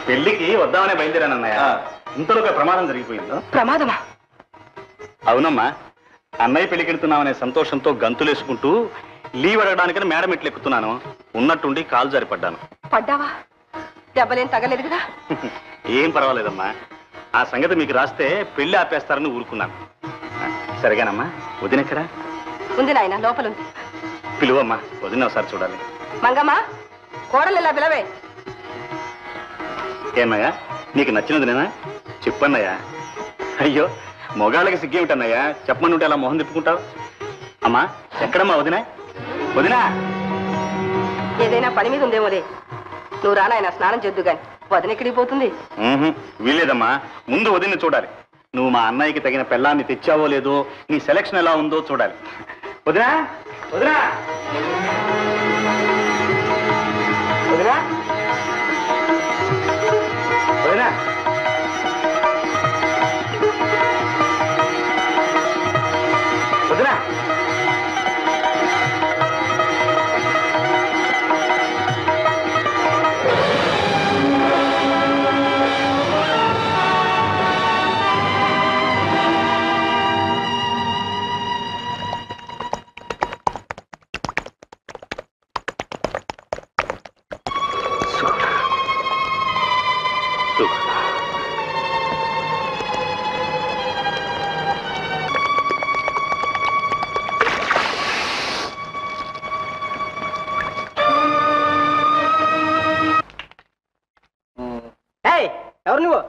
పెళ్లికి వద్దామనే బయలుదేరానన్నయ్య. ఇంతలో ఒక ప్రమాదం జరిగిపోయిందో. ప్రమాదమా? అవునమ్మా, అన్నయ్య పెళ్లికి వెళ్తున్నామనే సంతోషంతో గంతులేసుకుంటూ లీవ్ అడగడానికని మేడం ఎట్లు ఎక్కుతున్నాను. ఉన్నట్టుండి కాలు జారిపడ్డాను. పడ్డావా? దెబ్బలేం తగలేదు కదా? ఏం పర్వాలేదమ్మా. ఆ సంగతి మీకు రాస్తే పెళ్లి ఆపేస్తారని ఊరుకున్నాను. సరిగానమ్మా? వదినెక్కడా? ఉంది నాయన, లోపలుంది. పిలువమ్మా, వదిన ఒకసారి చూడాలి. మంగమ్మ, కోడలు ఇలా పిలవే. ఏమయ్యా, నీకు నచ్చినదినేనా? చెప్పన్నయ్యా. అయ్యో, మొగాళ్ళకి సిగ్గేమిటన్నయ్యా, చెప్పమని ఉంటే అలా మొహం తిప్పుకుంటావు. అమ్మా, ఎక్కడమ్మా వదినా? వదినా, ఏదైనా పని మీద ఉందేమోలే. నువ్వు రానాయన, స్నానం చేద్దు గాని. వదిన ఎక్కడికి పోతుంది? వీలేదమ్మా, ముందు వదిన చూడాలి. నువ్వు మా అన్నయ్యకి తగిన పెళ్ళాన్ని తెచ్చావో లేదో, నీ సెలక్షన్ ఎలా ఉందో చూడాలి. వదినా, వదినా, వదినా, వదినా. వదినా, ఎవరు నువ్వు?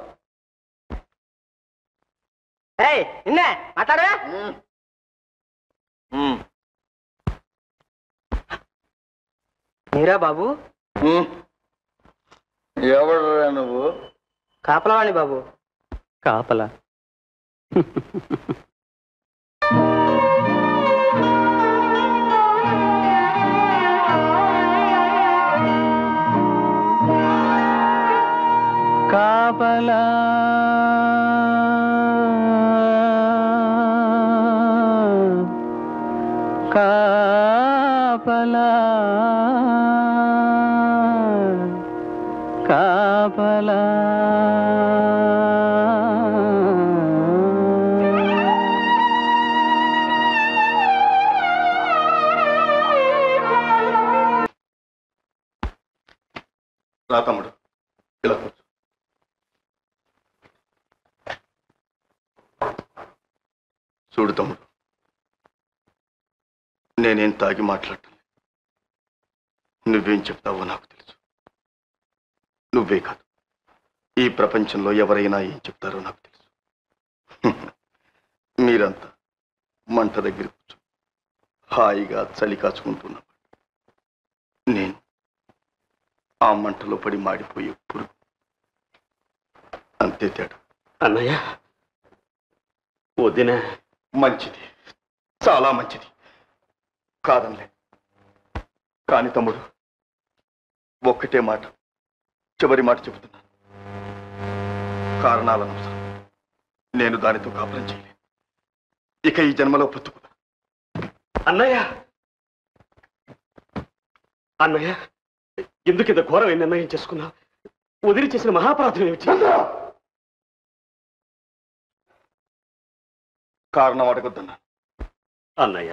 నిన్నే మాట్లాడవా? మీరా బాబు? ఎవడురా నువ్వు? కాపలవాణి బాబు. కాపలా? కాపలా కాపలా కాపలా. రా తమ్ముడు, ఇలా కూర్చో. చూడు తమ్ముడు, నేనేం తాగి మాట్లాడటం. నువ్వేం చెప్తావో నాకు తెలుసు. నువ్వే కాదు, ఈ ప్రపంచంలో ఎవరైనా ఏం చెప్తారో నాకు తెలుసు. మీరంతా మంట దగ్గర కూర్చో హాయిగా చలి కాచుకుంటున్నా. నేను ఆ మంటలో పడి మాడిపోయే పురుగు. అంతే తేడా. అన్నయ్య, వదిన మంచిది, చాలా మంచిది, కాదనలే. కాని తమ్ముడు, ఒక్కటే మాట, చివరి మాట చెబుతున్నాను. కారణాలను అవసరం, నేను దానితో కాపురం చేయలేను. ఇక ఈ జన్మలో పొత్తుకున్నా. అన్నయ్య, అన్నయ్య, ఎందుకు ఇంత ఘోరమైన నిర్ణయం చేసుకున్నా? వదిలి చేసిన మహాపరాధం ఏమిటి? కారణం అడగొద్దన్నా. అన్నయ్య,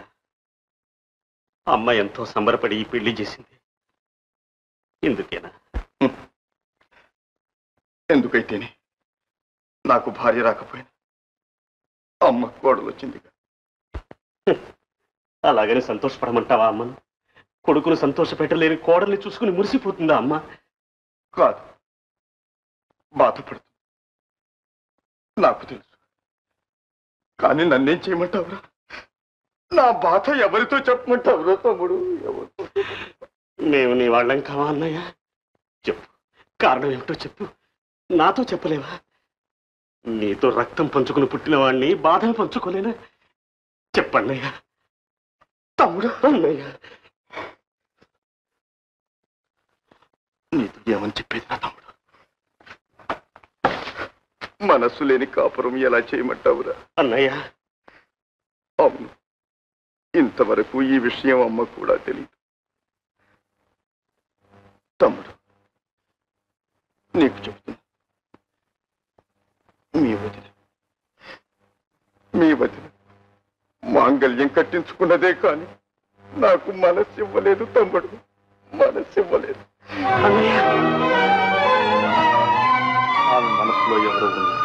అమ్మ ఎంతో సంబరపడి ఈ పెళ్లి చేసింది. ఎందుకేనా? ఎందుకైతేనే, నాకు భార్య రాకపోయినా అమ్మ కోడలు వచ్చిందిగా. అలాగని సంతోషపడమంటావా అమ్మను? కొడుకును సంతోషపెట్టలేని కోడల్ని చూసుకుని మురిసిపోతుందా అమ్మ? కాదు, బాధపడుతుంది. నాకు తెలుసు. కానీ నన్నేం చేయమంటావురా? నా బాధ ఎవరితో చెప్పమంటావురా తమ్ముడు? ఎవరితో? మేము నీ వాళ్ళం కావా అన్నయ్య? చెప్పు, కారణం ఏమిటో చెప్పు. నాతో చెప్పలేవా? నీతో రక్తం పంచుకుని పుట్టిన వాడిని బాధను పంచుకోలేనా? చెప్పన్నయ్య. తమ్ముడు, అన్నయ్య, నీతో ఏమని చెప్పేది నా తమ్ముడు? మనస్సు లేని కాపురం ఎలా చేయమంటావురా? అన్నయ్య, అవును, ఇంతవరకు ఈ విషయం అమ్మ కూడా తెలియదు. తమ్ముడు, నీకు చెప్తున్నా, మీ వదిన మాంగళ్యం కట్టించుకున్నదే కానీ నాకు మనసు ఇవ్వలేదు తమ్ముడు, మనసు ఇవ్వలేదు. ఆమె మనసులో ఎవరో ఉన్నారు,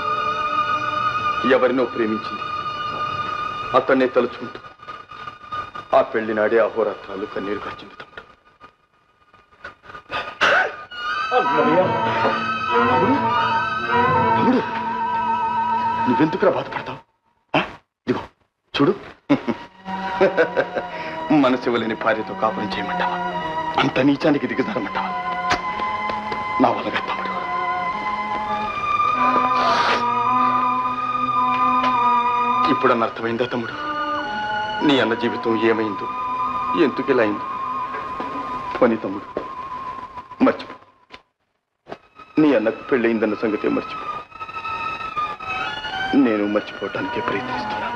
ఎవరినో ప్రేమించింది. అతన్నే తలుచుకుంటూ ఆ పెళ్లి నాడే అహోరాత్రాలు కన్నీరు కాచింది తమ్ముడు. తమ్ముడు, నువ్వెందుకురా బాధపడతావు? ఇదిగో చూడు, మనసు ఇవ్వలేని భార్యతో కాపురం చేయమంటావా? అంత నీచానికి దిగజారమంటావా? నా వల్లగా తమ్ముడు. ఇప్పుడన్న అర్థమైందా తమ్ముడు? నీ అన్న జీవితం ఏమైందో, ఎందుకు ఇలా అయిందో? పని తమ్ముడు, మర్చిపో. నీ అన్నకు పెళ్ళయిందన్న సంగతి మర్చిపో. నేను మర్చిపోవటానికే ప్రయత్నిస్తున్నా.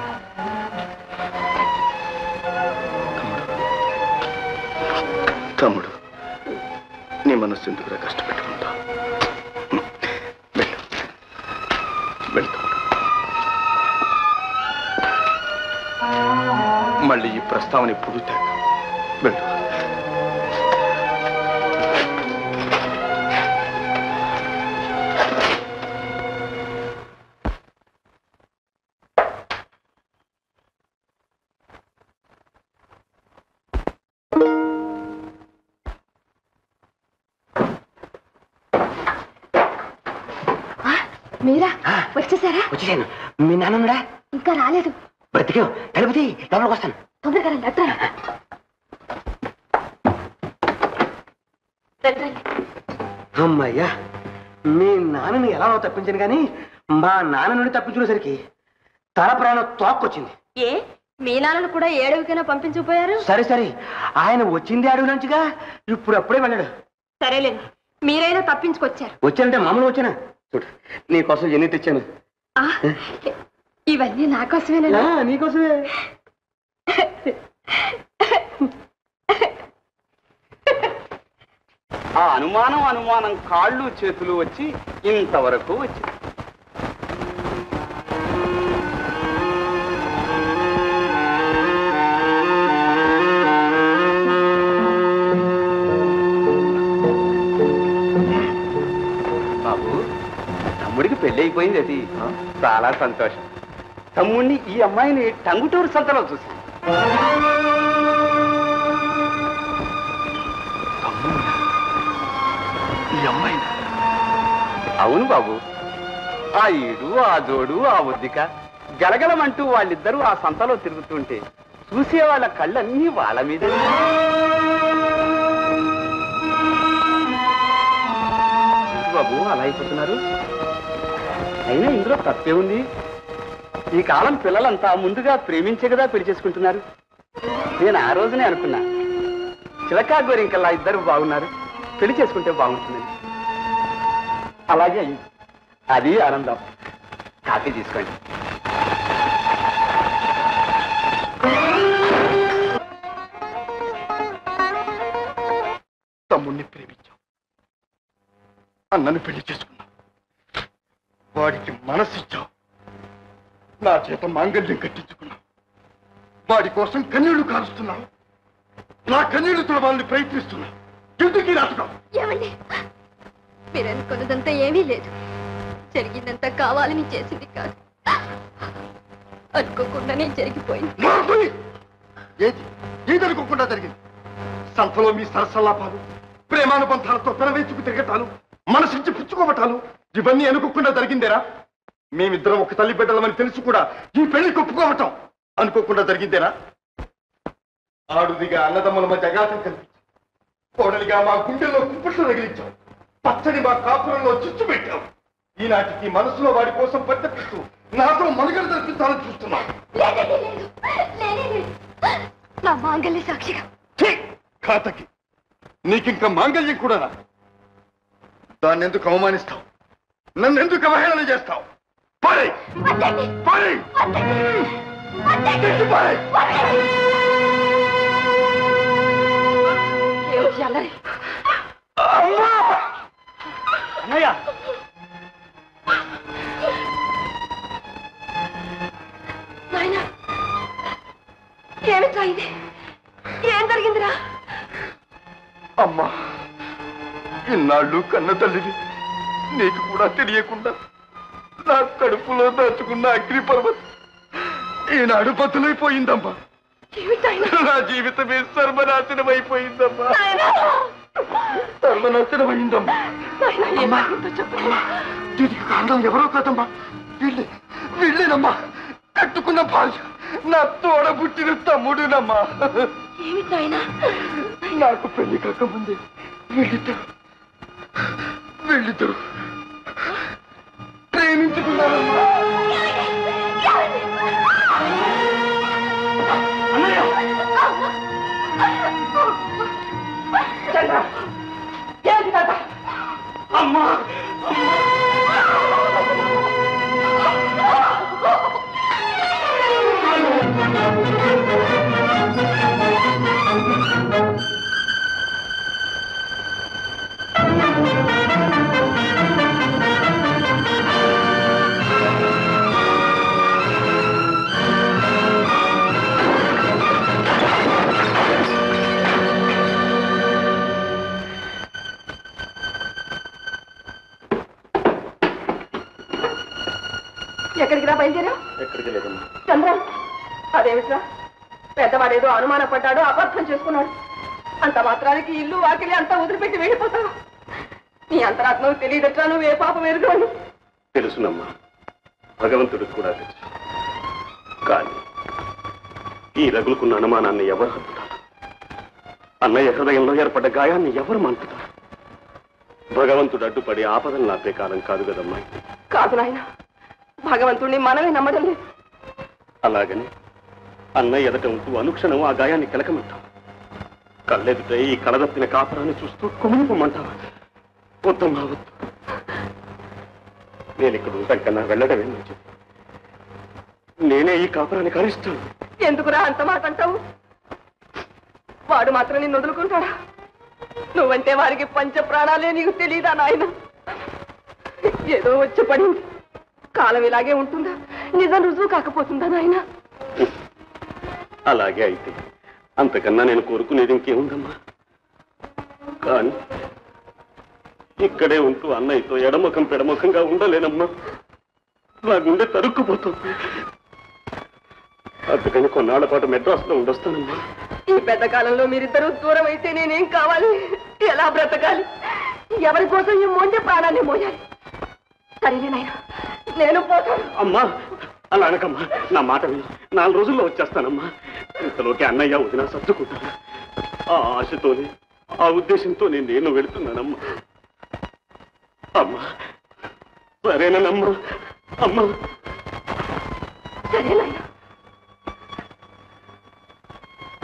తమ్ముడు, నీ మనస్సు ఎందుకురా కష్టపెట్టుకుంటా? వెళ్ళు, వెళ్తా. మళ్ళీ ఈ ప్రస్తావన ఎప్పుడు తేక. వెళ్ళు. మీరా వచ్చేసారా? వచ్చేసాను. మీ నాన్నడా? ఇంకా రాలేదు. బ్రతికే తలుపుతి, లోపలికి వస్తాను. తొందరగా రండి. అమ్మయ్యా, మీ నాన్నని ఎలా తప్పించాను కానీ మా నాన్న నుండి తప్పించుకునేసరికి తల ప్రాణం తోక్కొచ్చింది. ఏ మీ నాన్నను కూడా ఏడవికైనా పంపించకపోయారు? సరే సరే, ఆయన వచ్చింది అడవి నుంచిగా, ఇప్పుడు అప్పుడే వెళ్ళాడు. సరేలేండి, మీరైనా తప్పించుకొచ్చారు. వచ్చానంటే మామూలు వచ్చానా? చూడు, నీకోసం ఎన్ని తెచ్చాను. ఇవన్నీ నాకోసమేనా? నీకోసమే. ఆ అనుమానం కాళ్ళు చేతులు వచ్చి ఇంతవరకు వచ్చింది. బాబు, తమ్ముడికి పెళ్లి అయిపోయింది. అది చాలా సంతోషం. తమ్ముడిని ఈ అమ్మాయిని టంగుటూరు సంతలో చూశాను. ఈ అమ్మాయి? అవును బాబు, ఆ ఈడు, ఆ జోడు, ఆ ఒద్దిక గలగలమంటూ వాళ్ళిద్దరూ ఆ సంతలో తిరుగుతుంటే చూసే వాళ్ళ కళ్ళన్నీ వాళ్ళ మీద. బాబు అలా అయిపోతున్నారు? అయినా ఇందులో తప్పే ఉంది. ఈ కాలం పిల్లలంతా ముందుగా ప్రేమించే కదా పెళ్లి చేసుకుంటున్నారు. నేను ఆ రోజునే అనుకున్నా, చిలకా గోరింకల్లా ఇద్దరు బాగున్నారు, పెళ్లి చేసుకుంటే బాగుంటుందని. అలాగే అయింది. అది ఆనందం. కాఫీ తీసుకోండి. తమ్ముణ్ణి ప్రేమించాం, అన్నను పెళ్లి చేసుకున్నాం, వాడికి మనసిచ్చాం, నా చేత మాంగళ్యం కట్టించుకున్నాం, వాడి కోసం కన్నీళ్లు కారుస్తున్నాం, నా కన్నీళ్లు తుడవాలని ప్రయత్నిస్తున్నాం. ఎందుకు రాసుకో? ఏమండి, మీరు అనుకున్నదంతా ఏమీ లేదు. జరిగిందంతా కావాలని చేసింది కాదు, అనుకోకుండానే జరిగిపోయింది. ఏది ఏదనుకోకుండా జరిగింది? సంతలో మీ సరసల్లాపాలు, ప్రేమానుబంధాలతో పెరవేచుకు తిరగటాలు, మనసించి పుచ్చుకోవటాలు, ఇవన్నీ అనుకోకుండా జరిగిందేరా? మేమిద్దరం ఒక తల్లి బిడ్డలమని తెలుసు కూడా ఈ పెళ్లి ఒప్పుకోవటం అనుకోకుండా జరిగిందేనా? ఆడుదిగా అన్నదమ్ముల మధ్య అగాధం కల్పించి, కోడలిగా మా గుండెల్లో కుంపట్లు రగిలించాం, పచ్చడి మా కాపురంలో చిచ్చు పెట్టాం. ఈనాటికి మనసులో వాడి కోసం పరితపిస్తూ నాతో మనుగడ జరిపించాలని చూస్తున్నాం. నా మాంగళ్య సాక్షిగా. ఖాతకి నీకింకా మాంగళ్యం కూడా? దాన్ని ఎందుకు అవమానిస్తావు? నన్ను ఎందుకు అవహేళన చేస్తావు? ఏమిటి అల్లరి? అన్నయ్య నాయనా ఏమిట్రా ఇది? ఏం జరిగిందిరా? అమ్మా, ఇన్నాళ్ళు కన్న తల్లిని నీకు కూడా తెలియకుండా నా కడుపులో దాచుకున్న అగ్ని పర్వతం ఈనాడు బతులైపోయిందమ్మా. నా జీవితమే సర్వనాశనం అయిపోయిందమ్మా. సర్వనాశనమైందమ్మా. దీనికి కారణం ఎవరో కాదమ్మా, వీళ్ళేనమ్మా. కట్టుకున్న భార్య నా తోడబుట్టిన తమ్ముడునమ్మా. నాకు పెళ్లి కాకముందే వీళ్ళిద్దరు ప్రేమించుకున్నారమ్మా. అమ్మా ఎక్కడికి రా బయలుదేరా? ఎక్కడికి లేదమ్మా. చంద్ర, అదేమిట్రా? పెద్దవాడేదో అనుమాన పడ్డాడు, అబద్ధం చేసుకున్నాడు. అంత మాత్రానికి ఇల్లు వాకిలి అంతా వదిలిపెట్టి వెళ్ళిపోతావు? నీ అంతరాత్మకు తెలియదట్రా నువ్వు ఏ పాపం ఎరుగని. తెలుసునమ్మా, భగవంతుడికి కూడా తెలుసు. కానీ ఈ రగులుకున్న అనుమానాన్ని ఎవరు హత్తుతారు? అన్నయ్య హృదయంలో ఏర్పడ్డ గాయాన్ని ఎవరు మంటుతారు? భగవంతుడు అడ్డుపడి ఆపదలు నాపే కాలం కాదు కదమ్మా. కాదు నాయన, భగవంతుడిని మనమే నమ్మడం లేదు. అలాగని అన్నయ్య ఎదట ఉంటూ అనుక్షణం ఆ గాయాన్ని కిలకమంటావు. కళ్ళెదుట ఈ కలదప్పిన కాపురాన్ని చూస్తూ కుమిలిపోమంటావా? వద్దమ్మా, వద్దు. నేను ఇక్కడ ఉంటాం కన్నా వెళ్ళడమే మంచిది. నేనే ఈ కాపురాన్ని కలుస్తాను. ఎందుకురా అంత మాట అంటావు? వాడు మాత్రం నిన్ను వదులుకుంటాడా? నువ్వంటే వారికి పంచ ప్రాణాలే నీకు తెలీదా నాయన? ఏదో వచ్చి పడింది, కాలం ఇలాగే ఉంటుందా? నిజం రుజువు కాకపోతుందా నాయన? అలాగే అయితే అంతకన్నా నేను కోరుకునేది ఇంకేముందమ్మా. కానీ ఇక్కడే ఉంటూ అన్నయ్యతో ఎడముఖం పెడముఖంగా ఉండలేనమ్మా. నా గుండె తరుక్కుపోతుంది. అందుకని కొన్నాళ్ల పాటు మెడ్రాస్లో ఉండొస్తానమ్మా. ఈ పెద్ద కాలంలో మీరిద్దరూ దూరం అయితే నేనేం కావాలి? ఎలా బ్రతకాలి? ఎవరి కోసం ఈ మొండె ప్రాణాన్ని మోయాలి? సరేనే నాయన, నేను పోతాను. అమ్మా, అలా అనకమ్మా. నా మాట విని 4 రోజుల్లో వచ్చేస్తానమ్మా. ఇంతలోకి అన్నయ్య వదిన సర్దుకుంటాను. ఆ ఆశతోనే, ఆ ఉద్దేశంతోనే నేను వెళుతున్నానమ్మా. అమ్మా, సరేనమ్మా. అమ్మా, సరే నాయన,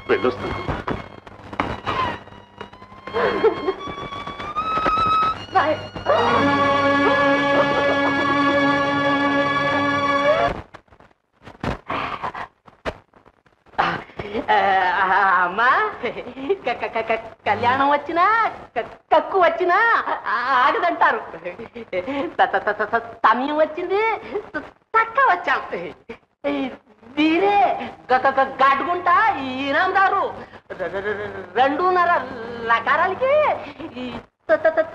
వెళ్ళొస్తాను. అమ్మా, కళ్యాణం వచ్చినా కక్కు వచ్చినా ఆగదంటారు. సమయం వచ్చింది, తక్క వచ్చాం. వీరే గడ్డుకుంటా ఈనాందారు 2.5 లకారాలకి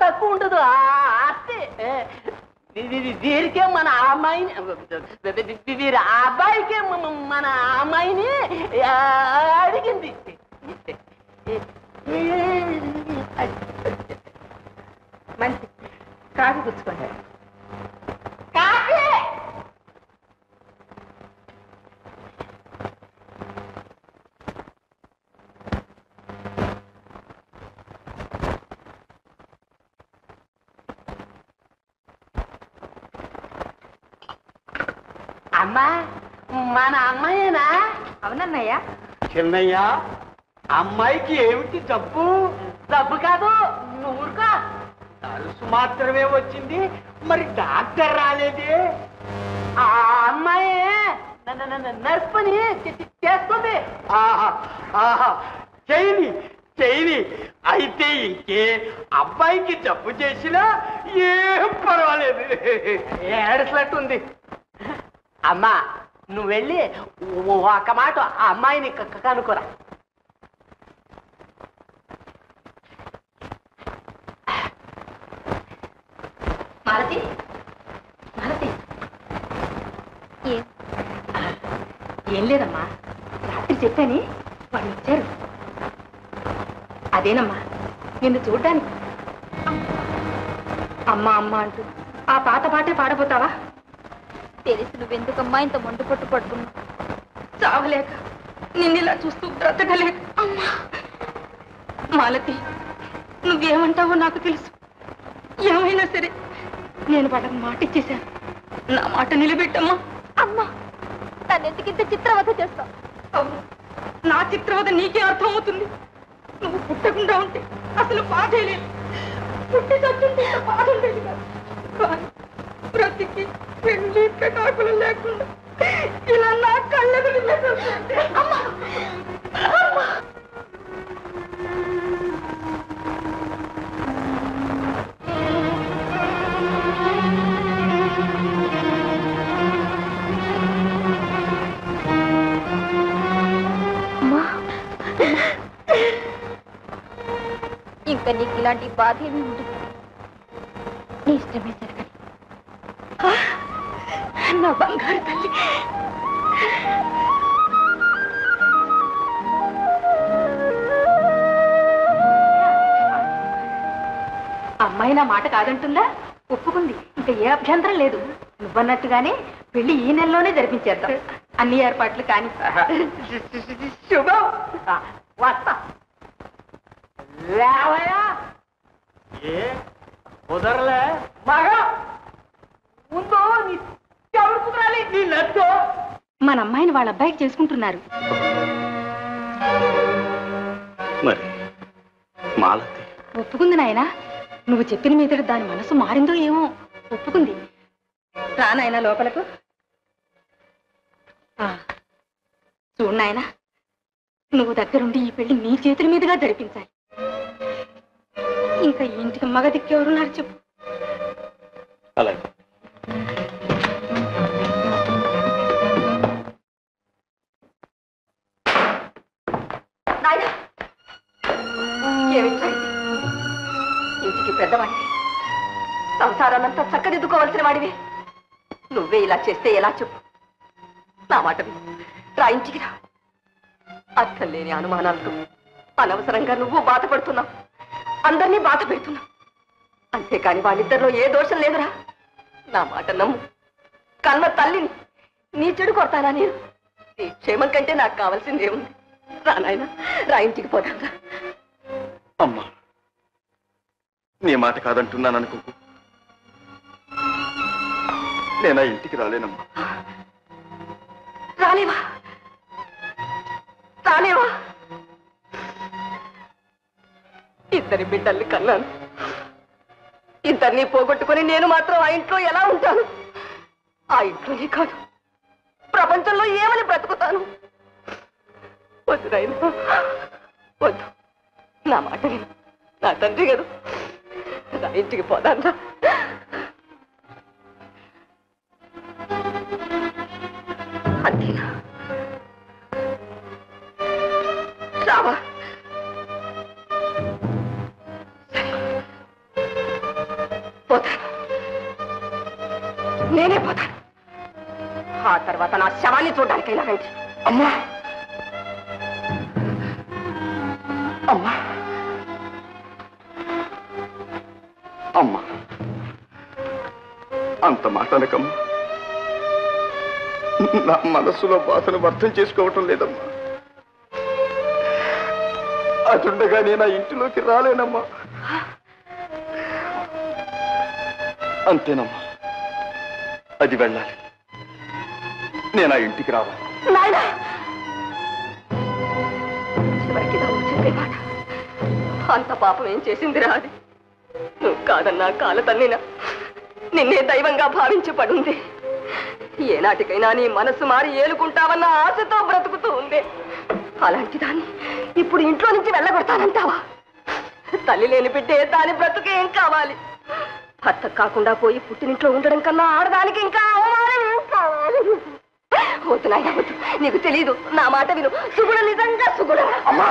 తక్కువ ఉండదు ఆస్తి. వీరికే మన అమ్మాయిని, వీరి అబ్బాయికే మన అమ్మాయిని అడిగింది. మంచి కాఫీ పుచ్చుకోండి. కాఫీ అమ్మా, మన అమ్మాయేనా? అవునన్నయ్య. చిన్నయ్య, అమ్మాయికి ఏమిటి జబ్బు? డబ్బు కాదు, నువ్వురుకా. తలుసు మాత్రమే వచ్చింది, మరి డాక్టర్ రాలేదే? ఆ అమ్మాయి నర్స్ పని చేస్తుంది. చెయ్యి చెయ్యి. అయితే ఇంకే అబ్బాయికి జబ్బు చేసినా ఏం పర్వాలేదు. ఏడ్చినట్టుంది. అమ్మా నువ్వు వెళ్ళి ఒక మాట ఆ అమ్మాయిని కనుకోరా. మాలతి మాలతి ఏం లేదమ్మా, రాత్రి చెప్పాని వాళ్ళు వచ్చారు. అదేనమ్మా నిన్ను చూడ్డానికి. అమ్మా అమ్మ అంటూ ఆ పాత పాటే పాడబోతావా? తెలిసి నువ్వెందుకమ్మా ఇంత మొండు పట్టు పడుతున్నా? చావలేక నిన్నిలా చూస్తూ బ్రతకలేక. అమ్మా మాలతి, నువ్వేమంటావో నాకు తెలుసు. ఏమైనా సరే నేను వాళ్ళకి మాట ఇచ్చేశాను. నా మాట నిలబెట్టమ్మా. అమ్మా నన్ను ఎందుకు ఇంత చిత్రవధ చేస్తావు? అవును, నా చిత్రవధ నీకే అర్థం అవుతుంది. నువ్వు పుట్టకుండా ఉంటే అసలు బాధే లేదు. పుట్టి చచ్చుంటే ఇంత బాధ ఉండేది కాదు. కానీ బ్రతికి పెళ్లి పెటాకులు లేకుండా ఇలా నా కళ్ళకు నిలబెట్టుంటే అమ్మా అమ్మా. ఇంకా నీకు ఇలాంటి బాధ ఏమీ ఉండదు. నీ ఇష్టమే జరగని. నా బంగారు తల్లి. అమ్మాయి నా మాట కాదంటుందా? ఒప్పుకుంది. ఇంకా ఏ అభ్యంతరం లేదు. నువ్వన్నట్టుగానే పెళ్లి ఈ నెలలోనే జరిపించేద్దాం. అన్ని ఏర్పాట్లు కాని. శుభం. వస్తా. లేవయ్యా. ఏ కుదరలే బాగా ముందు ఎవరు కుదరాలి? నీ లడ్డు. మన అమ్మాయిని వాళ్ళ అబ్బాయికి చేసుకుంటున్నారు. మరి మాలతి ఒప్పుకుంది నాయనా. నువ్వు చెప్పిన మీదట దాని మనసు మారిందో ఏమో. ఒప్పుకుంది. రా నాయనా లోపలకు. చూడు నాయనా, నువ్వు దగ్గరుండి ఈ పెళ్లి నీ చేతుల మీదుగా జరిపించాలి. ఇంకా ఈ ఇంటికి మగ దిక్కెవరున్నారు చెప్పు. అలాగే. నాయనా ఏమిటా ఇది? ఇంటికి పెద్దవాడివి, సంసారాన్నంతా చక్కదిద్దుకోవాల్సిన వాడివి. నువ్వే ఇలా చేస్తే ఎలా చెప్పు? నా మాట విను. రా ఇంటికి రా. అర్థం లేని అనుమానాలతో అనవసరంగా నువ్వు బాధపడుతున్నావు, అందరినీ బాధ పెడుతున్నావు. అంతేకాని వాళ్ళిద్దరిలో ఏ దోషం లేదురా. నా మాట నమ్ము. కన్న తల్లిని నీ చెడు కొడతానా నేను? నీ క్షేమం కంటే నాకు కావాల్సిందేముంది? రా నాయనా, రా ఇంటికి పోతాను. అమ్మా, నీ మాట కాదంటున్నాను అనుకోకు. నేనా ఇంటికి రాలేనమ్మా. రాలేవా? రాలేవా? ఇద్దరి బిడ్డల్ని కన్నాను. ఇద్దరిని పోగొట్టుకుని నేను మాత్రం ఆ ఇంట్లో ఎలా ఉంటాను? ఆ ఇంట్లోనే కాదు, ప్రపంచంలో ఏమని బ్రతుకుతాను? వద్దు నాయనా, వద్దు. నా మాట విను. నా తండ్రి కదా, నా ఇంటికి పోదాంరా. అంతేనా? రావా? పోతాను, నేనే పోతాను. ఆ తర్వాత నా శవాన్ని చూడడానికి ఇలాగండి. అమ్మా, అమ్మా, అమ్మా, అంత మాట అనకమ్మా. నా మనసులో బాధను అర్థం చేసుకోవటం లేదమ్మా. అటుండగా నేను ఆ ఇంటిలోకి రాలేనమ్మా. అంతేనమ్మా, అది వెళ్ళాలి. నేను ఆ ఇంటికి రావాలి. నాయనా, చివరికి నువ్వు చెప్పే మాట అంత పాపం ఏం చేసిందిరా అది? నువ్వు కాదన్నా కాల తన్నినా నిన్నే దైవంగా భావించి పడుంది. ఏనాటికైనా నీ మనసు మారి ఏలుకుంటావన్న ఆశతో బ్రతుకుతూ ఉంది. అలాంటి దాన్ని ఇప్పుడు ఇంట్లో నుంచి వెళ్ళగొడతానంటావా? తల్లి లేని బిడ్డే దాని బ్రతుకే ఏం కావాలి? భర్త కాకుండా పోయి పుట్టినింట్లో ఉండడం కన్నా ఆడదానికి ఇంకా అవమానం ఏం కావాలి? వద్దు నాయన వద్దు, నీకు తెలీదు. నా మాట విను. సుగుణ నిజంగా సుగుణ. అమ్మా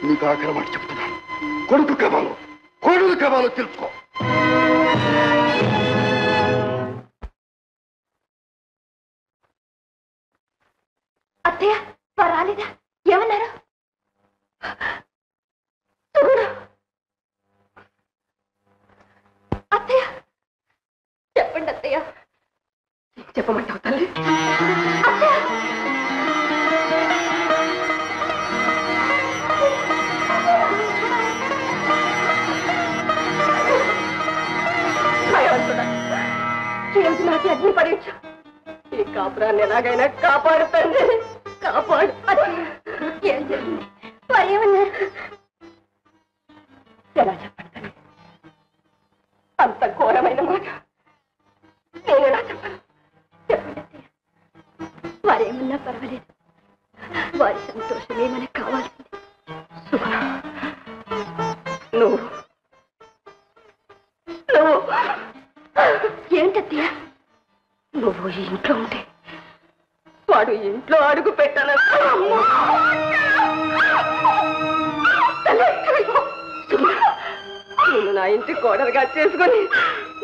నీకు ఆఖరి మాట చెప్తున్నాను. కొడుకు కావాలో కోడలు కావాలో తెలుసుకో. అత్తయ్య రాలేదా? ఏమన్నారు? అత్తయ్య చెప్పండి అత్తయ్య. చెప్పమంటావు తల్లి? ఏమిటి నాకు అగ్ని పరీక్ష? ఈ కాపురాన్ని ఎలాగైనా కాపాడుతండి, కాపాడు. ఏం జరిగింది? వారు ఏమన్నారు? ఎలా చెప్పండి తల్లి? అంత ఘోరమైన మాట నేను ఎలా చెప్పను? చెప్పండి అత్తయ్య. వారేమన్నా పర్వాలేదు. వారి సంతోషమే మనకు కావాల్సింది. సుగుణ, నువ్వు నువ్వు ఏమిటత్తయ్య? నువ్వు ఈ ఇంట్లో ఉంటే వాడు ఇంట్లో అడుగు పెట్టాను. నేను నా ఇంటి కోడలుగా చేసుకుని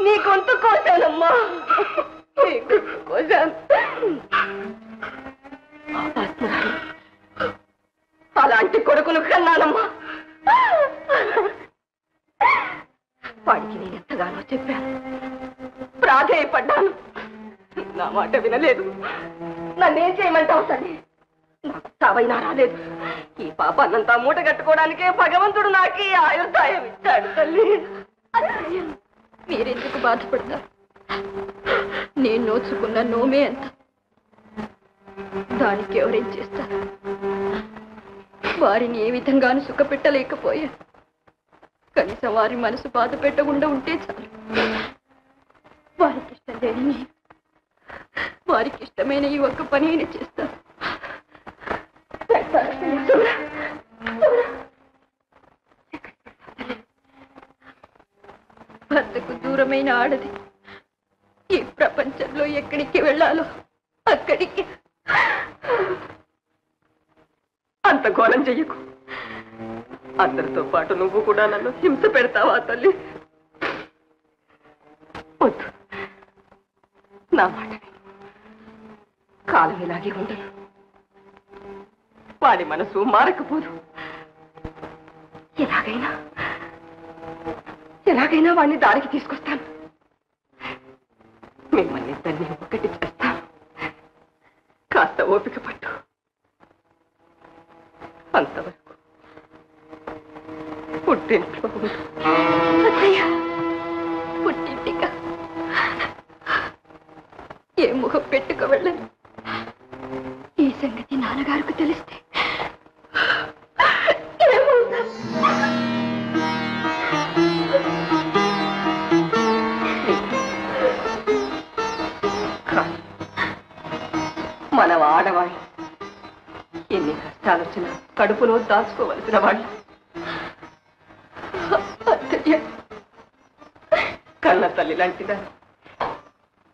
నీ గొంతు కోసానమ్మా, నీ గొంతు కోసాను. అలాంటి కొడుకును కన్నానమ్మా. వాడికి నేను ఎంతగానో చెప్పాను, ప్రాధేయపడ్డాను. నా మాట వినలేదు. నన్నేం చేయమంటావు తల్లి? నాకు చావైనా రాలేదు. ఈ పాపాన్నంతా మూట కట్టుకోవడానికే భగవంతుడు నాకు ఈ ఆయుర్దాయం ఇచ్చాడు తల్లి. మీరెందుకు బాధపడతారు? నేను నోచుకున్న నోమే అంత. దానికి ఎవరేం చేస్తారు? వారిని ఏ విధంగానూ సుఖపెట్టలేకపోయాను. కనీసం వారి మనసు బాధ పెట్టకుండా ఉంటే చాలు. వారికి ఇష్టం లేని నేను వారికి ఇష్టమైన ఈ ఒక్క పని అయినా చేస్తాను. భర్తకు దూరమైన ఆడది ఈ ప్రపంచంలో ఎక్కడికి వెళ్ళాలో అక్కడికి. అంత ఘోరం చెయ్యకు. అందరితో పాటు నువ్వు కూడా నన్ను హింస పెడతావా తల్లి? వద్దు, నా మాట విను. కాలం ఇలాగే ఉండదు. వాడి మనసు మారకపోదు. ఎలాగైనా వాడిని దారికి తీసుకొస్తాను. మిమ్మల్ని ఇద్దరిని ఒకటి చేస్తాను. కాస్త ఓపిక పట్టు. అంతవరకు పుట్టింట్లో పుట్టింటిగా ఏ ముఖం పెట్టుకు వెళ్ళను. ఈ సంగతి నాన్నగారికి తెలిస్తే మన ఆడవాళ్ళు ఎన్ని కష్టాలు వచ్చినా కడుపులో దాచుకోవలసిన వాళ్ళు. కన్న తల్లి లాంటిదా?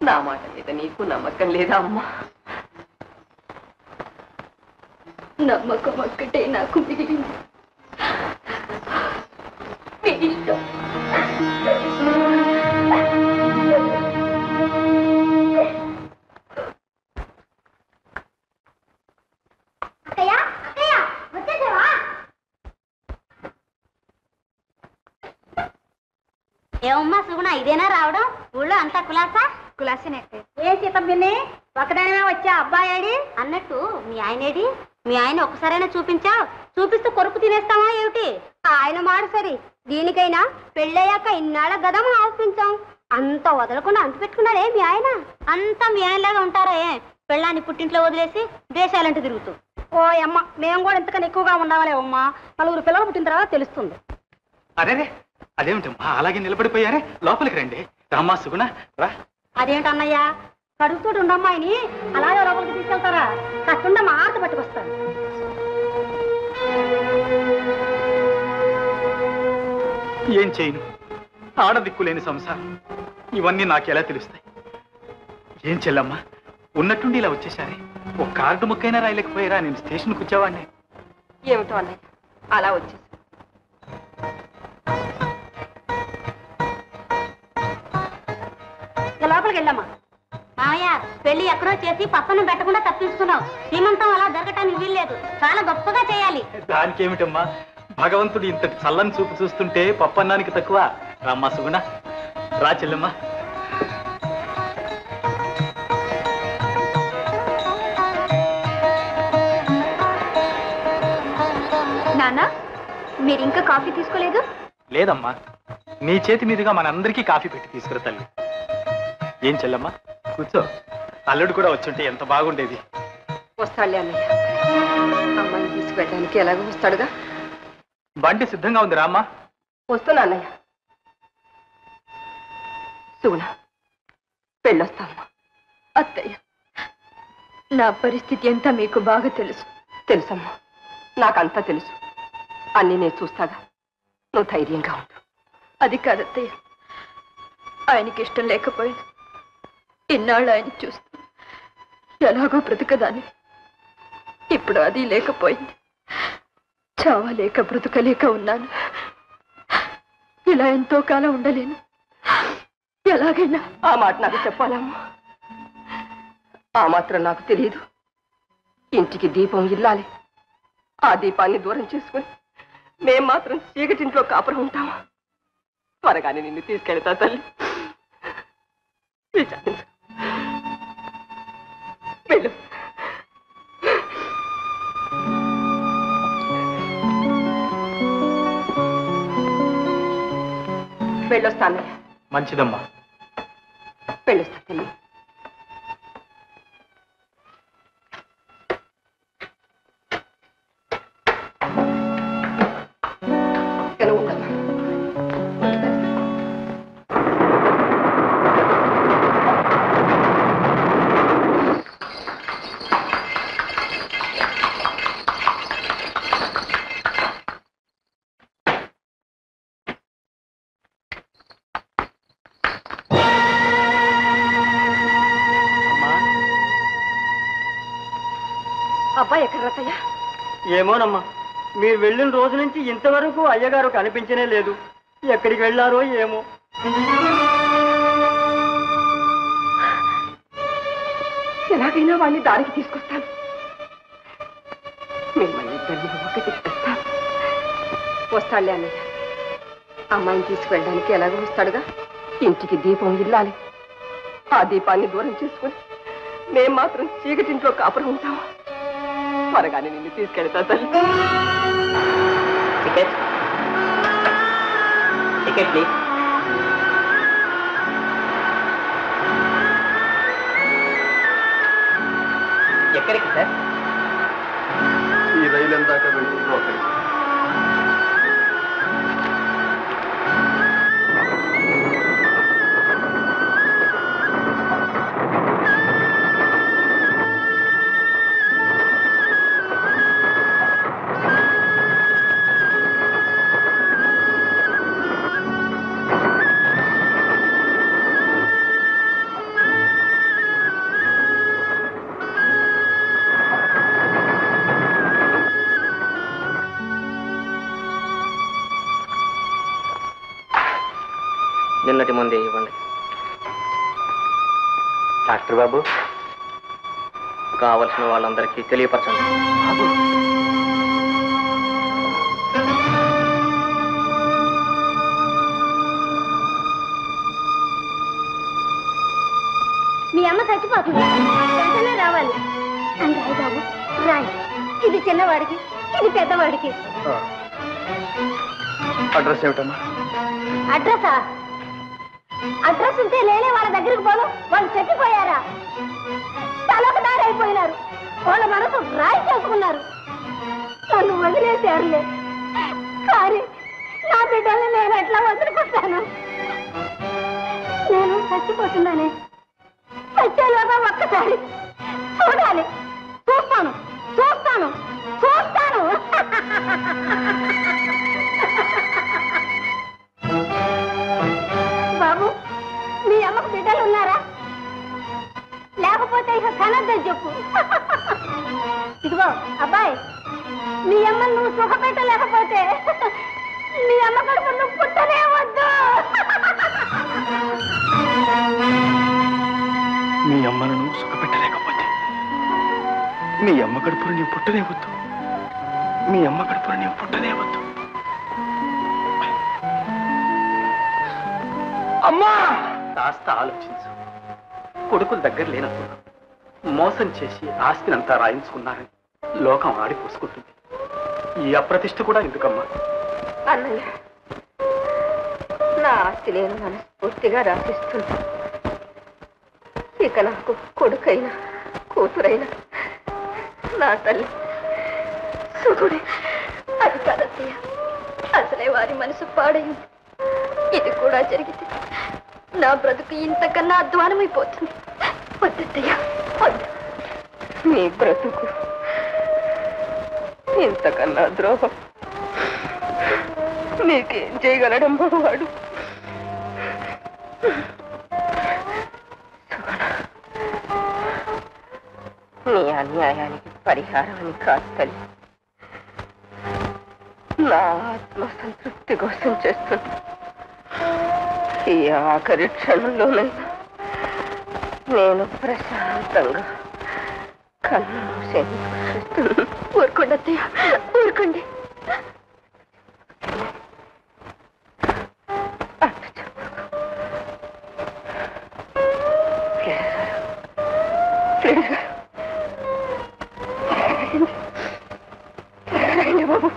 నా మాట మీద నీకు నమ్మకం లేదా అమ్మా? నమ్మకం ఒక్కటే నాకు మిగిలింది. మీ ఇష్టం. ఏమమ్మా సుగుణ, ఇదేనా రావడం? ఊళ్ళో అంతా కులాసా? కులాసనే. ఏ సీతమ్మిని ఒకదానిమే వచ్చా? అబ్బాయి అన్నట్టు మీ ఆయనేడి? మీ ఆయన ఒక్కసారైనా చూపించావు? చూపిస్తూ కొరుకు తినేస్తావా ఏమిటి? ఆయన మాట సరి. దీనికైనా పెళ్ళయ్యాక ఇన్నాళ్ళ గదం ఆపించాం. అంత వదలకుండా అంటు పెట్టుకున్నారే మీ ఆయన? అంతా మీ ఆయనలాగా ఉంటారా? పెళ్ళాన్ని పుట్టింట్లో వదిలేసి దేశాలంటూ తిరుగుతూ. ఓ అమ్మ, మేము కూడా ఇంతకన్నా ఎక్కువగా ఉండాలే అమ్మా. నలుగురు పిల్లలు పుట్టిన తర్వాత తెలుస్తుంది. అరే అదేమిటమ్మా అలాగే నిలబడిపోయారే? లోపలికి రండి. రామ్మా సుగుణ రా. అదేంటన్నయ్యా కడుపుతో ఉండమ్మాయిని అలాగే లోపలికి తీసుకెళ్తారా? కట్టుండ మాట పట్టుకొస్తారు. ఏం చేయను, ఆడదిక్కులేని సంసారం. ఇవన్నీ నాకెలా తెలుస్తాయి? ఏం చెల్లమ్మా, ఉన్నట్టుండి ఇలా వచ్చేసారే. ఒక కార్డు ముక్కైనా రాయలేకపోయారా? నేను స్టేషన్కి వచ్చేవాడిని. ఏమిటో అన్నయ్య అలా వచ్చేసి. లోపలికి వెళ్ళమ్మా. మామయ్య పెళ్లి ఎక్కడో చేసి పక్కన పెట్టకుండా తప్పిస్తున్నావు. శ్రీమంతం అలా జరగటానికి వీల్లేదు. చాలా గొప్పగా చేయాలి. దానికేమిటమ్మా, భగవంతుడు ఇంత చల్లని చూపు చూస్తుంటే పప్పన్నానికి తక్కువ. రామ్మా సుగుణ, రా చెల్లెమ్మా. నాన్న, మీరు ఇంకా కాఫీ తీసుకోలేదు? లేదమ్మా, నీ చేతి మీదుగా మనందరికీ కాఫీ పెట్టి తీసుకురా తల్లి. ఏం చెల్లమ్మా, కూర్చో. అల్లుడు కూడా వచ్చుంటే ఎంత బాగుండేది. వస్తాడులే అన్నయ్య, అమ్మాయిని తీసుకువెళ్ళడానికి ఎలాగో వస్తాడుగా. బండి సిద్ధంగా ఉంది, రామ్మా. వస్తున్నా అన్నయ్య. సుగుణ, వెళ్ళొస్తామ్మా. అత్తయ్య, నా పరిస్థితి ఎంత మీకు బాగా తెలుసు. తెలుసమ్మా, నాకంతా తెలుసు. అన్నీ నేను చూస్తాగా, నువ్వు ధైర్యంగా ఉండు. అది కాదత్తయ్య, ఆయనకి ఇష్టం లేకపోయినా ఇన్నాళ్ళు ఆయన చూస్తూ ఎలాగో బ్రతకదాన్ని. ఇప్పుడు అది లేకపోయింది. చావలేక బ్రతకలేక ఉన్నాను. ఇలా ఎంతో కాలం ఉండలేను. ఎలాగైనా ఆ మాట నాకు చెప్పాలమ్మా. ఆ మాత్రం నాకు తెలియదు. ఇంటికి దీపం ఇల్లాలి. ఆ దీపాన్ని దూరం చేసుకుని మేం మాత్రం చీకటింట్లో కాపురం ఉంటామా? త్వరగానే నిన్ను తీసుకెళ్తా తల్లి. విచారించు. వెళ్ళు. వెళ్ళొస్తాను. మంచిదమ్మా. వెళ్ళొస్తా తల్లి. అబ్బాయి ఎక్కడ రతయ్య? ఏమోనమ్మా, మీరు వెళ్ళిన రోజు నుంచి ఇంతవరకు అయ్యగారు కనిపించనే లేదు. ఎక్కడికి వెళ్ళారో ఏమో. ఎలాగైనా వాడిని దారికి తీసుకొస్తాను. మిమ్మల్ని ఇద్దరిని ఒకటి తెస్తాను. వస్తాడులే అన్నయ్య. అమ్మాయిని తీసుకువెళ్ళడానికి ఎలాగో వస్తాడుగా. ఇంటికి దీపం ఇల్లాలి. ఆ దీపాన్ని దూరం చేసుకుని మేం మాత్రం చీకటింట్లో కాపురం ఉంటామా? త్వరగానే నిన్ను తీసుకెళ్తా తల్లి. Ticket ticket please. ఎక్కడికి సార్? ఈ రైలు ఎందాక వెళ్తుందో అక్కడికి. నిన్నటి ముందే ఇవ్వండి. డాక్టర్ బాబు, కావలసిన వాళ్ళందరికీ తెలియపరచండి. మీ అమ్మ చచ్చిపోతుంది. వెంటనే రావాలి. రాయ్ బాబు రాయ్. ఇది చిన్నవాడికి, ఇది పెద్దవాడికి. అడ్రస్ ఏమిటమ్మా? అడ్రసా? అడ్రస్ ఉంటే లేనే వాళ్ళ దగ్గరికి పోను. వాళ్ళు చచ్చిపోయారా? తలొక దారి అయిపోయినారు. వాళ్ళ మనసు రాయి చేసుకున్నారు. నన్ను వదిలేశారులే. కానీ నా బిడ్డల్ని నేను ఎట్లా వదులుకుంటాను? నేను చచ్చిపోతున్నానే. చచ్చేలోగా ఒక్కసారి చూడాలి. చూస్తాను చూస్తాను చూస్తాను. బాబు, మీ అమ్మకు బిడ్డలు ఉన్నారా? లేకపోతే ఇక కనద్దని చెప్పు. ఇదిగో అబ్బాయి, మీ అమ్మను నువ్వు సుఖపెట్టలేకపోతే మీ అమ్మ కడుపు నువ్వు పుట్టనే వద్దు. మీ అమ్మను నువ్వు సుఖపెట్టలేకపోతే మీ అమ్మ కడుపును నీవు పుట్టనే వద్దు. మీ అమ్మ కడుపును నీవు పుట్టనే వద్దు. అమ్మా! కాస్త ఆలోచించు. కొడుకులు దగ్గర లేనప్పుడు మోసం చేసి ఆస్తినంతా రాయించుకున్నారని లోకం ఆడిపోసుకుంటుంది. ఈ అప్రతిష్ట కూడా ఎందుకమ్మా? అన్నయ్య, నా ఆస్తి నేను మనస్ఫూర్తిగా రాసిస్తున్నా. ఇక నాకు కొడుకైనా కూతురైనా నా తల్లి సుగుడి. అది కాదత్తయ్య, అసలే వారి మనసు పాడైంది. ఇది కూడా జరిగితే నా బ్రతుకు ఇంతకన్నా అధ్వానమైపోతుంది. వద్దత్తయ్య, వద్దు. నీ బ్రతుకు ఇంతకన్నా ద్రోహం నీకేం చేయగలడమ్మా వాడు? నీ అన్యాయానికి పరిహారం అని కాదు తల్లి, నా ఆత్మ సంతృప్తి కోసం చేస్తుంది. ఈ ఆఖరి క్షణంలోనైనా నేను ప్రశాంతంగా కన్ను మూసేందుకు చూస్తున్నాను. ఊరుకోండి అత్తయ్య, ఊరుకోండి. బాబు,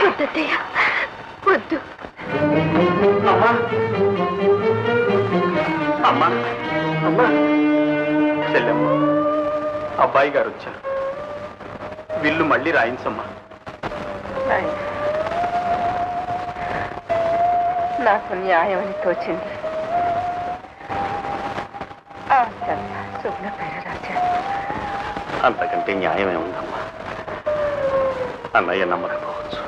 వద్దత్తయ్య, వద్దు. అమ్మా అమ్మా అమ్మా, చెల్లెమ్మ, అబ్బాయి గారు వచ్చారు. విల్లు మళ్ళీ రాయించమ్మా. నాకు న్యాయం అని తోచింది. శుభ్ర పేరు రాశాను. అంతకంటే న్యాయమే ఉందమ్మా. అన్నయ్య నమ్మకపోవచ్చు,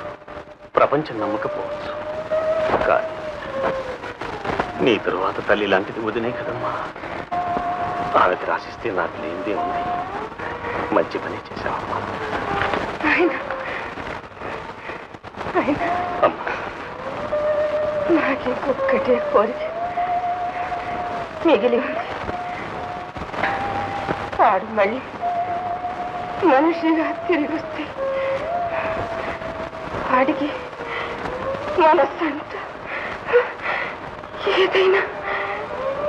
ప్రపంచం నమ్మకపోవచ్చు, కానీ నీ తరువాత తల్లి లాంటిది వదినే కదమ్మా. ఆమెకి రాసిస్తే నాకు లేనిదే ఉంది. మంచి పని చేశావమ్మా. అమ్మా, నాకొక్కటే కోరిక మిగిలి ఉంది. వాడు మళ్ళీ మనిషిగా తిరిగి వస్తే వాడికి మనస్సంతా ఏదైనా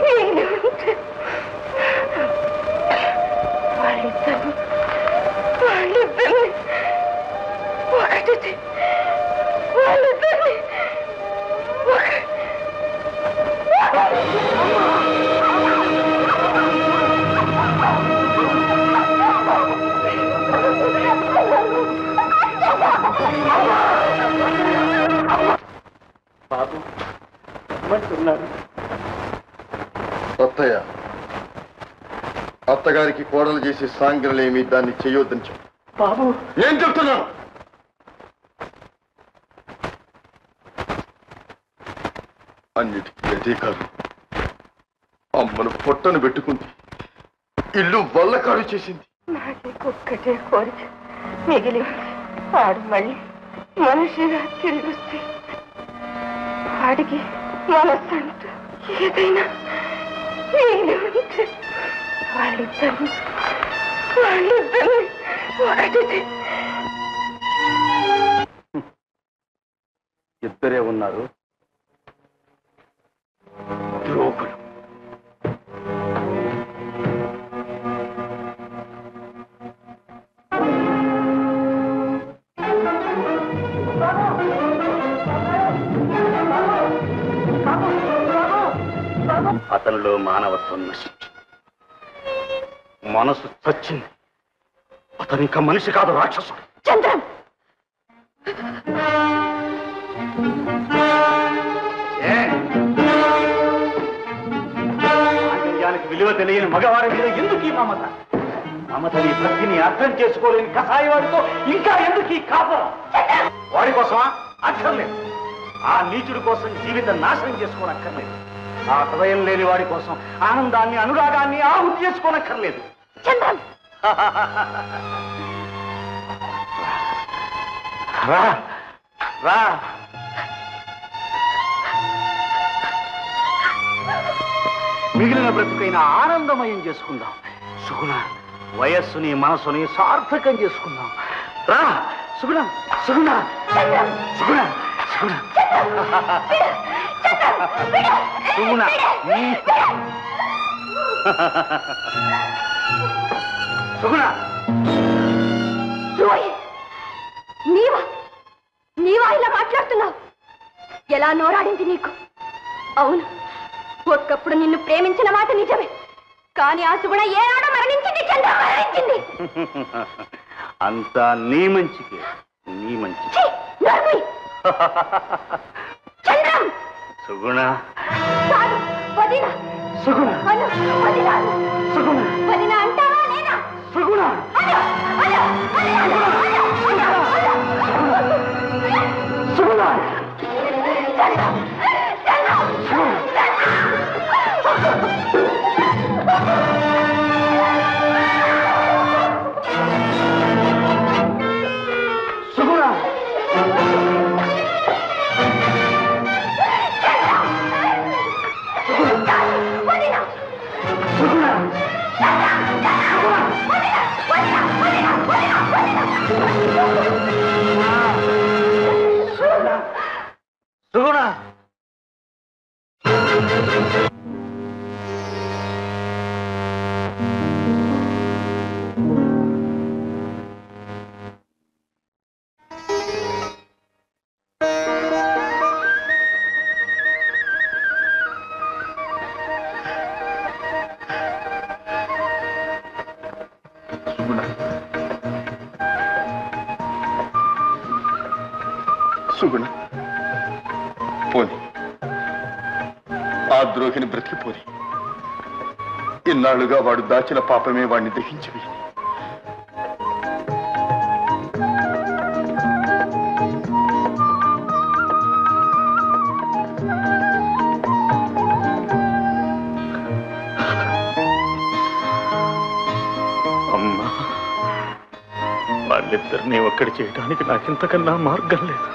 మిగిలి ఉంటే వాళ్ళిద్దరిని ఒకటి వాళ్ళిద్దరిని బాబు ఏమంటున్నారు? అత్తయ్య, అత్తగారికి కోడలు చేసే సాంగ్రలేమి దాన్ని చేయొద్దని చెప్పు. బాబు, నేను చెప్తున్నాను. అన్నిటికీ అదే కాదు, అమ్మను పొట్టను పెట్టుకుంది, ఇల్లు వల్లకాడు చేసింది. నాకొక్కటే కోరిక మిగిలి ఉంది. వాడు మళ్ళీ మనిషిగా తిరిగి వస్తే వాడికి మనస్సంతా ఏదైనా మిగిలి ఉంటే వాళ్ళిద్దరిని ఒకటి. ఇద్దరే ఉన్నారు, ద్రోహులు. బాబు అతనిలో మానవత్వం నశించింది, మనసు చచ్చింది. అతను ఇంకా మనిషి కాదు, రాక్షసుడు. చంద్రం, మాంగళ్యానికి విలువ తెలియని మగవారి మీద ఎందుకు ఈ మమత? మమతని భక్తిని అర్థం చేసుకోలేని కషాయవాడితో ఇంకా ఎందుకు ఈ కాపురం? వాడి కోసమా? అక్కర్లేదు. ఆ నీచుడి కోసం జీవితం నాశనం చేసుకోనక్కర్లేదు. ఆ హృదయం లేని వాడి కోసం ఆనందాన్ని, అనురాగాన్ని ఆహుతి చేసుకోనక్కర్లేదు. చంద్రం, రా రా, మిగిలిన బ్రతుకైనా ఆనందమయం చేసుకుందాం. సుగుణ, వయస్సుని మనసుని సార్థకం చేసుకుందాం. రా సుగుణ, సుగుణ, సుగుణ, సుగుణ, సుగుణ. సుగుణ, నీవా ఇలా మాట్లాడుతున్నావు? ఎలా నోరాడింది నీకు? అవును, ఒక్కప్పుడు నిన్ను ప్రేమించిన మాట నిజమే, కానీ ఆ సుగుణ ఏనాడో మరణించింది. చంద్ర మరణించింది. అంతా నీ మంచికే, నీ మంచి. చంద్రం, సుగుణ, వదిన, సుగుణ, వదిన, సుగుణ, వదిన అంటావా నేనా? సుగుణ, సుగుణ, సుగుణ. సుగుణ, పోని, ఆ ద్రోహిని బ్రతికిపోని. ఇన్నాళ్లుగా వాడు దాచిన పాపమే వాడిని దహించి వేయి. అమ్మా, వాళ్ళిద్దరినీ ఒక్కడి చేయడానికి నాకింతకన్నా మార్గం లేదు.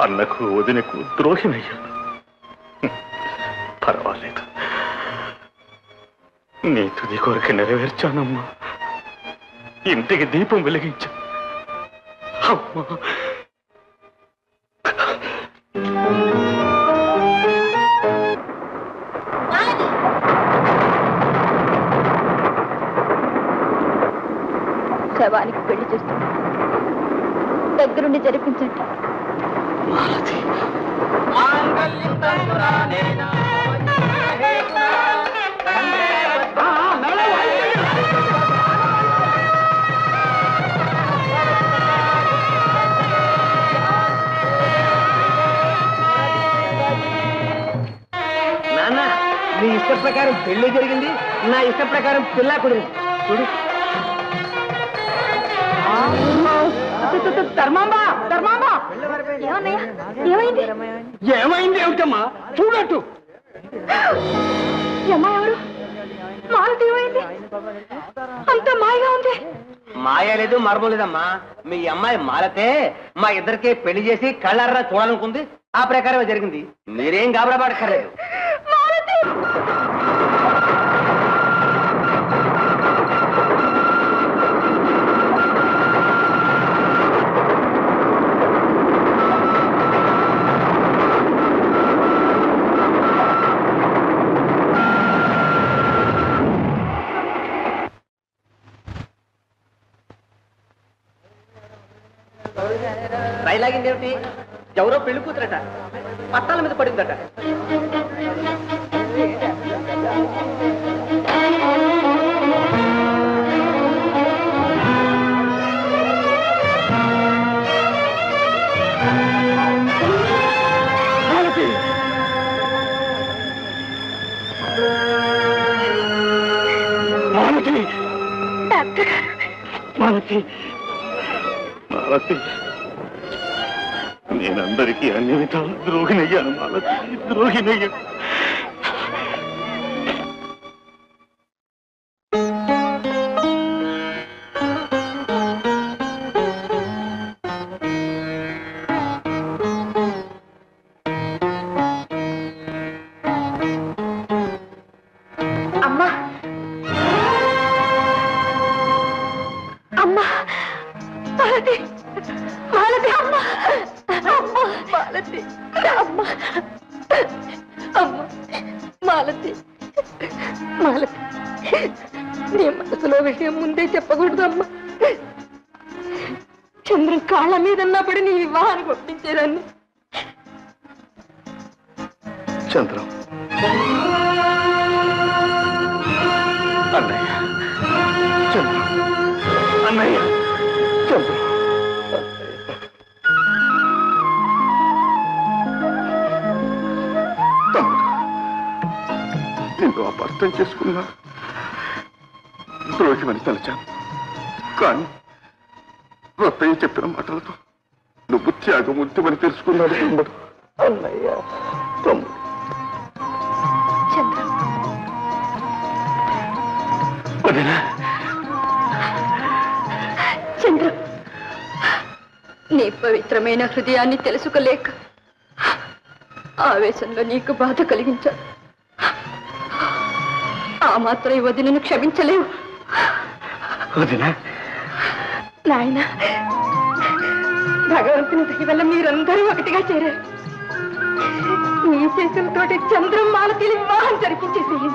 అన్నకు వదినకు ద్రోహినయ్యాను. పర్వాలేదు, నీ తుది కోరిక నెరవేర్చానమ్మా. ఇంటికి దీపం వెలిగించా. అమ్మా, శవానికి పెళ్లి చేస్తున్నా, దగ్గరుండి జరిపించండి. నాన్న, నీ ఇష్ట ప్రకారం పెళ్లి జరిగింది, నా ఇష్ట ప్రకారం పిల్ల కుదిరింది. చూడు. ధర్మాంబా, ధర్మాంబా, ఏమైంది? ఏమైంది ఏమిటమ్మా? చూడట్టు. అమ్మాయి ఎవరు? మాలతి ఏమైంది? అంత మాయగా ఉంది. మాయ లేదు, మర్మం లేదమ్మా. మీ అమ్మాయి మాలతే మా ఇద్దరికి పెళ్లి చేసి కళ్ళారా చూడాలనుకుంది. ఆ ప్రకారమే జరిగింది. మీరేం గాబరా పడక్కర్లేదు. రైలాగిందేమిటి? ఎవరో పెళ్లి కూతురట, పట్టాల మీద పడిందట. మాలతి మాలతి నేనందరికీ అన్ని విధాలు ద్రోహినయ్యాను మాలతి, ద్రోహినయ్యాను. అమ్మా అమ్మా మాలతి మాలతి అమ్మా అమ్మా మాలతి అమ్మా అమ్మా మాలతి మాలతి నీ మనసులో విషయం ముందే చెప్పకూడదు అమ్మా. చంద్రం కాళ్ళ మీదన్నా పడి నీ వివాహానికి ఒప్పించేదాన్ని. చంద్రం అన్నయ్య, చంద్రం అన్నయ్య, చంద్రం తమ్ముడు, నిన్ను అపార్థం చేసుకున్నా, ద్రోహిమని తలచాను. కానీ రత్తయ్య చెప్పిన మాటలతో నువ్వు త్యాగమూర్తిమని తెలుసుకున్నాడు తమ్ముడు. అన్నయ్య, తమ్ముడు. చంద్రం చంద్రం, నీ పవిత్రమైన హృదయాన్ని తెలుసుకోలేక ఆవేశంలో నీకు బాధ కలిగించాను. ఆ మాత్రం వదినను క్షమించలేవు. నాయన, భగవంతుని దయ వల్ల మీరందరూ ఒకటిగా చేరారు. నీ చేతులతోటి చంద్రం మాలతీని వివాహం జరిపించేసేయండి.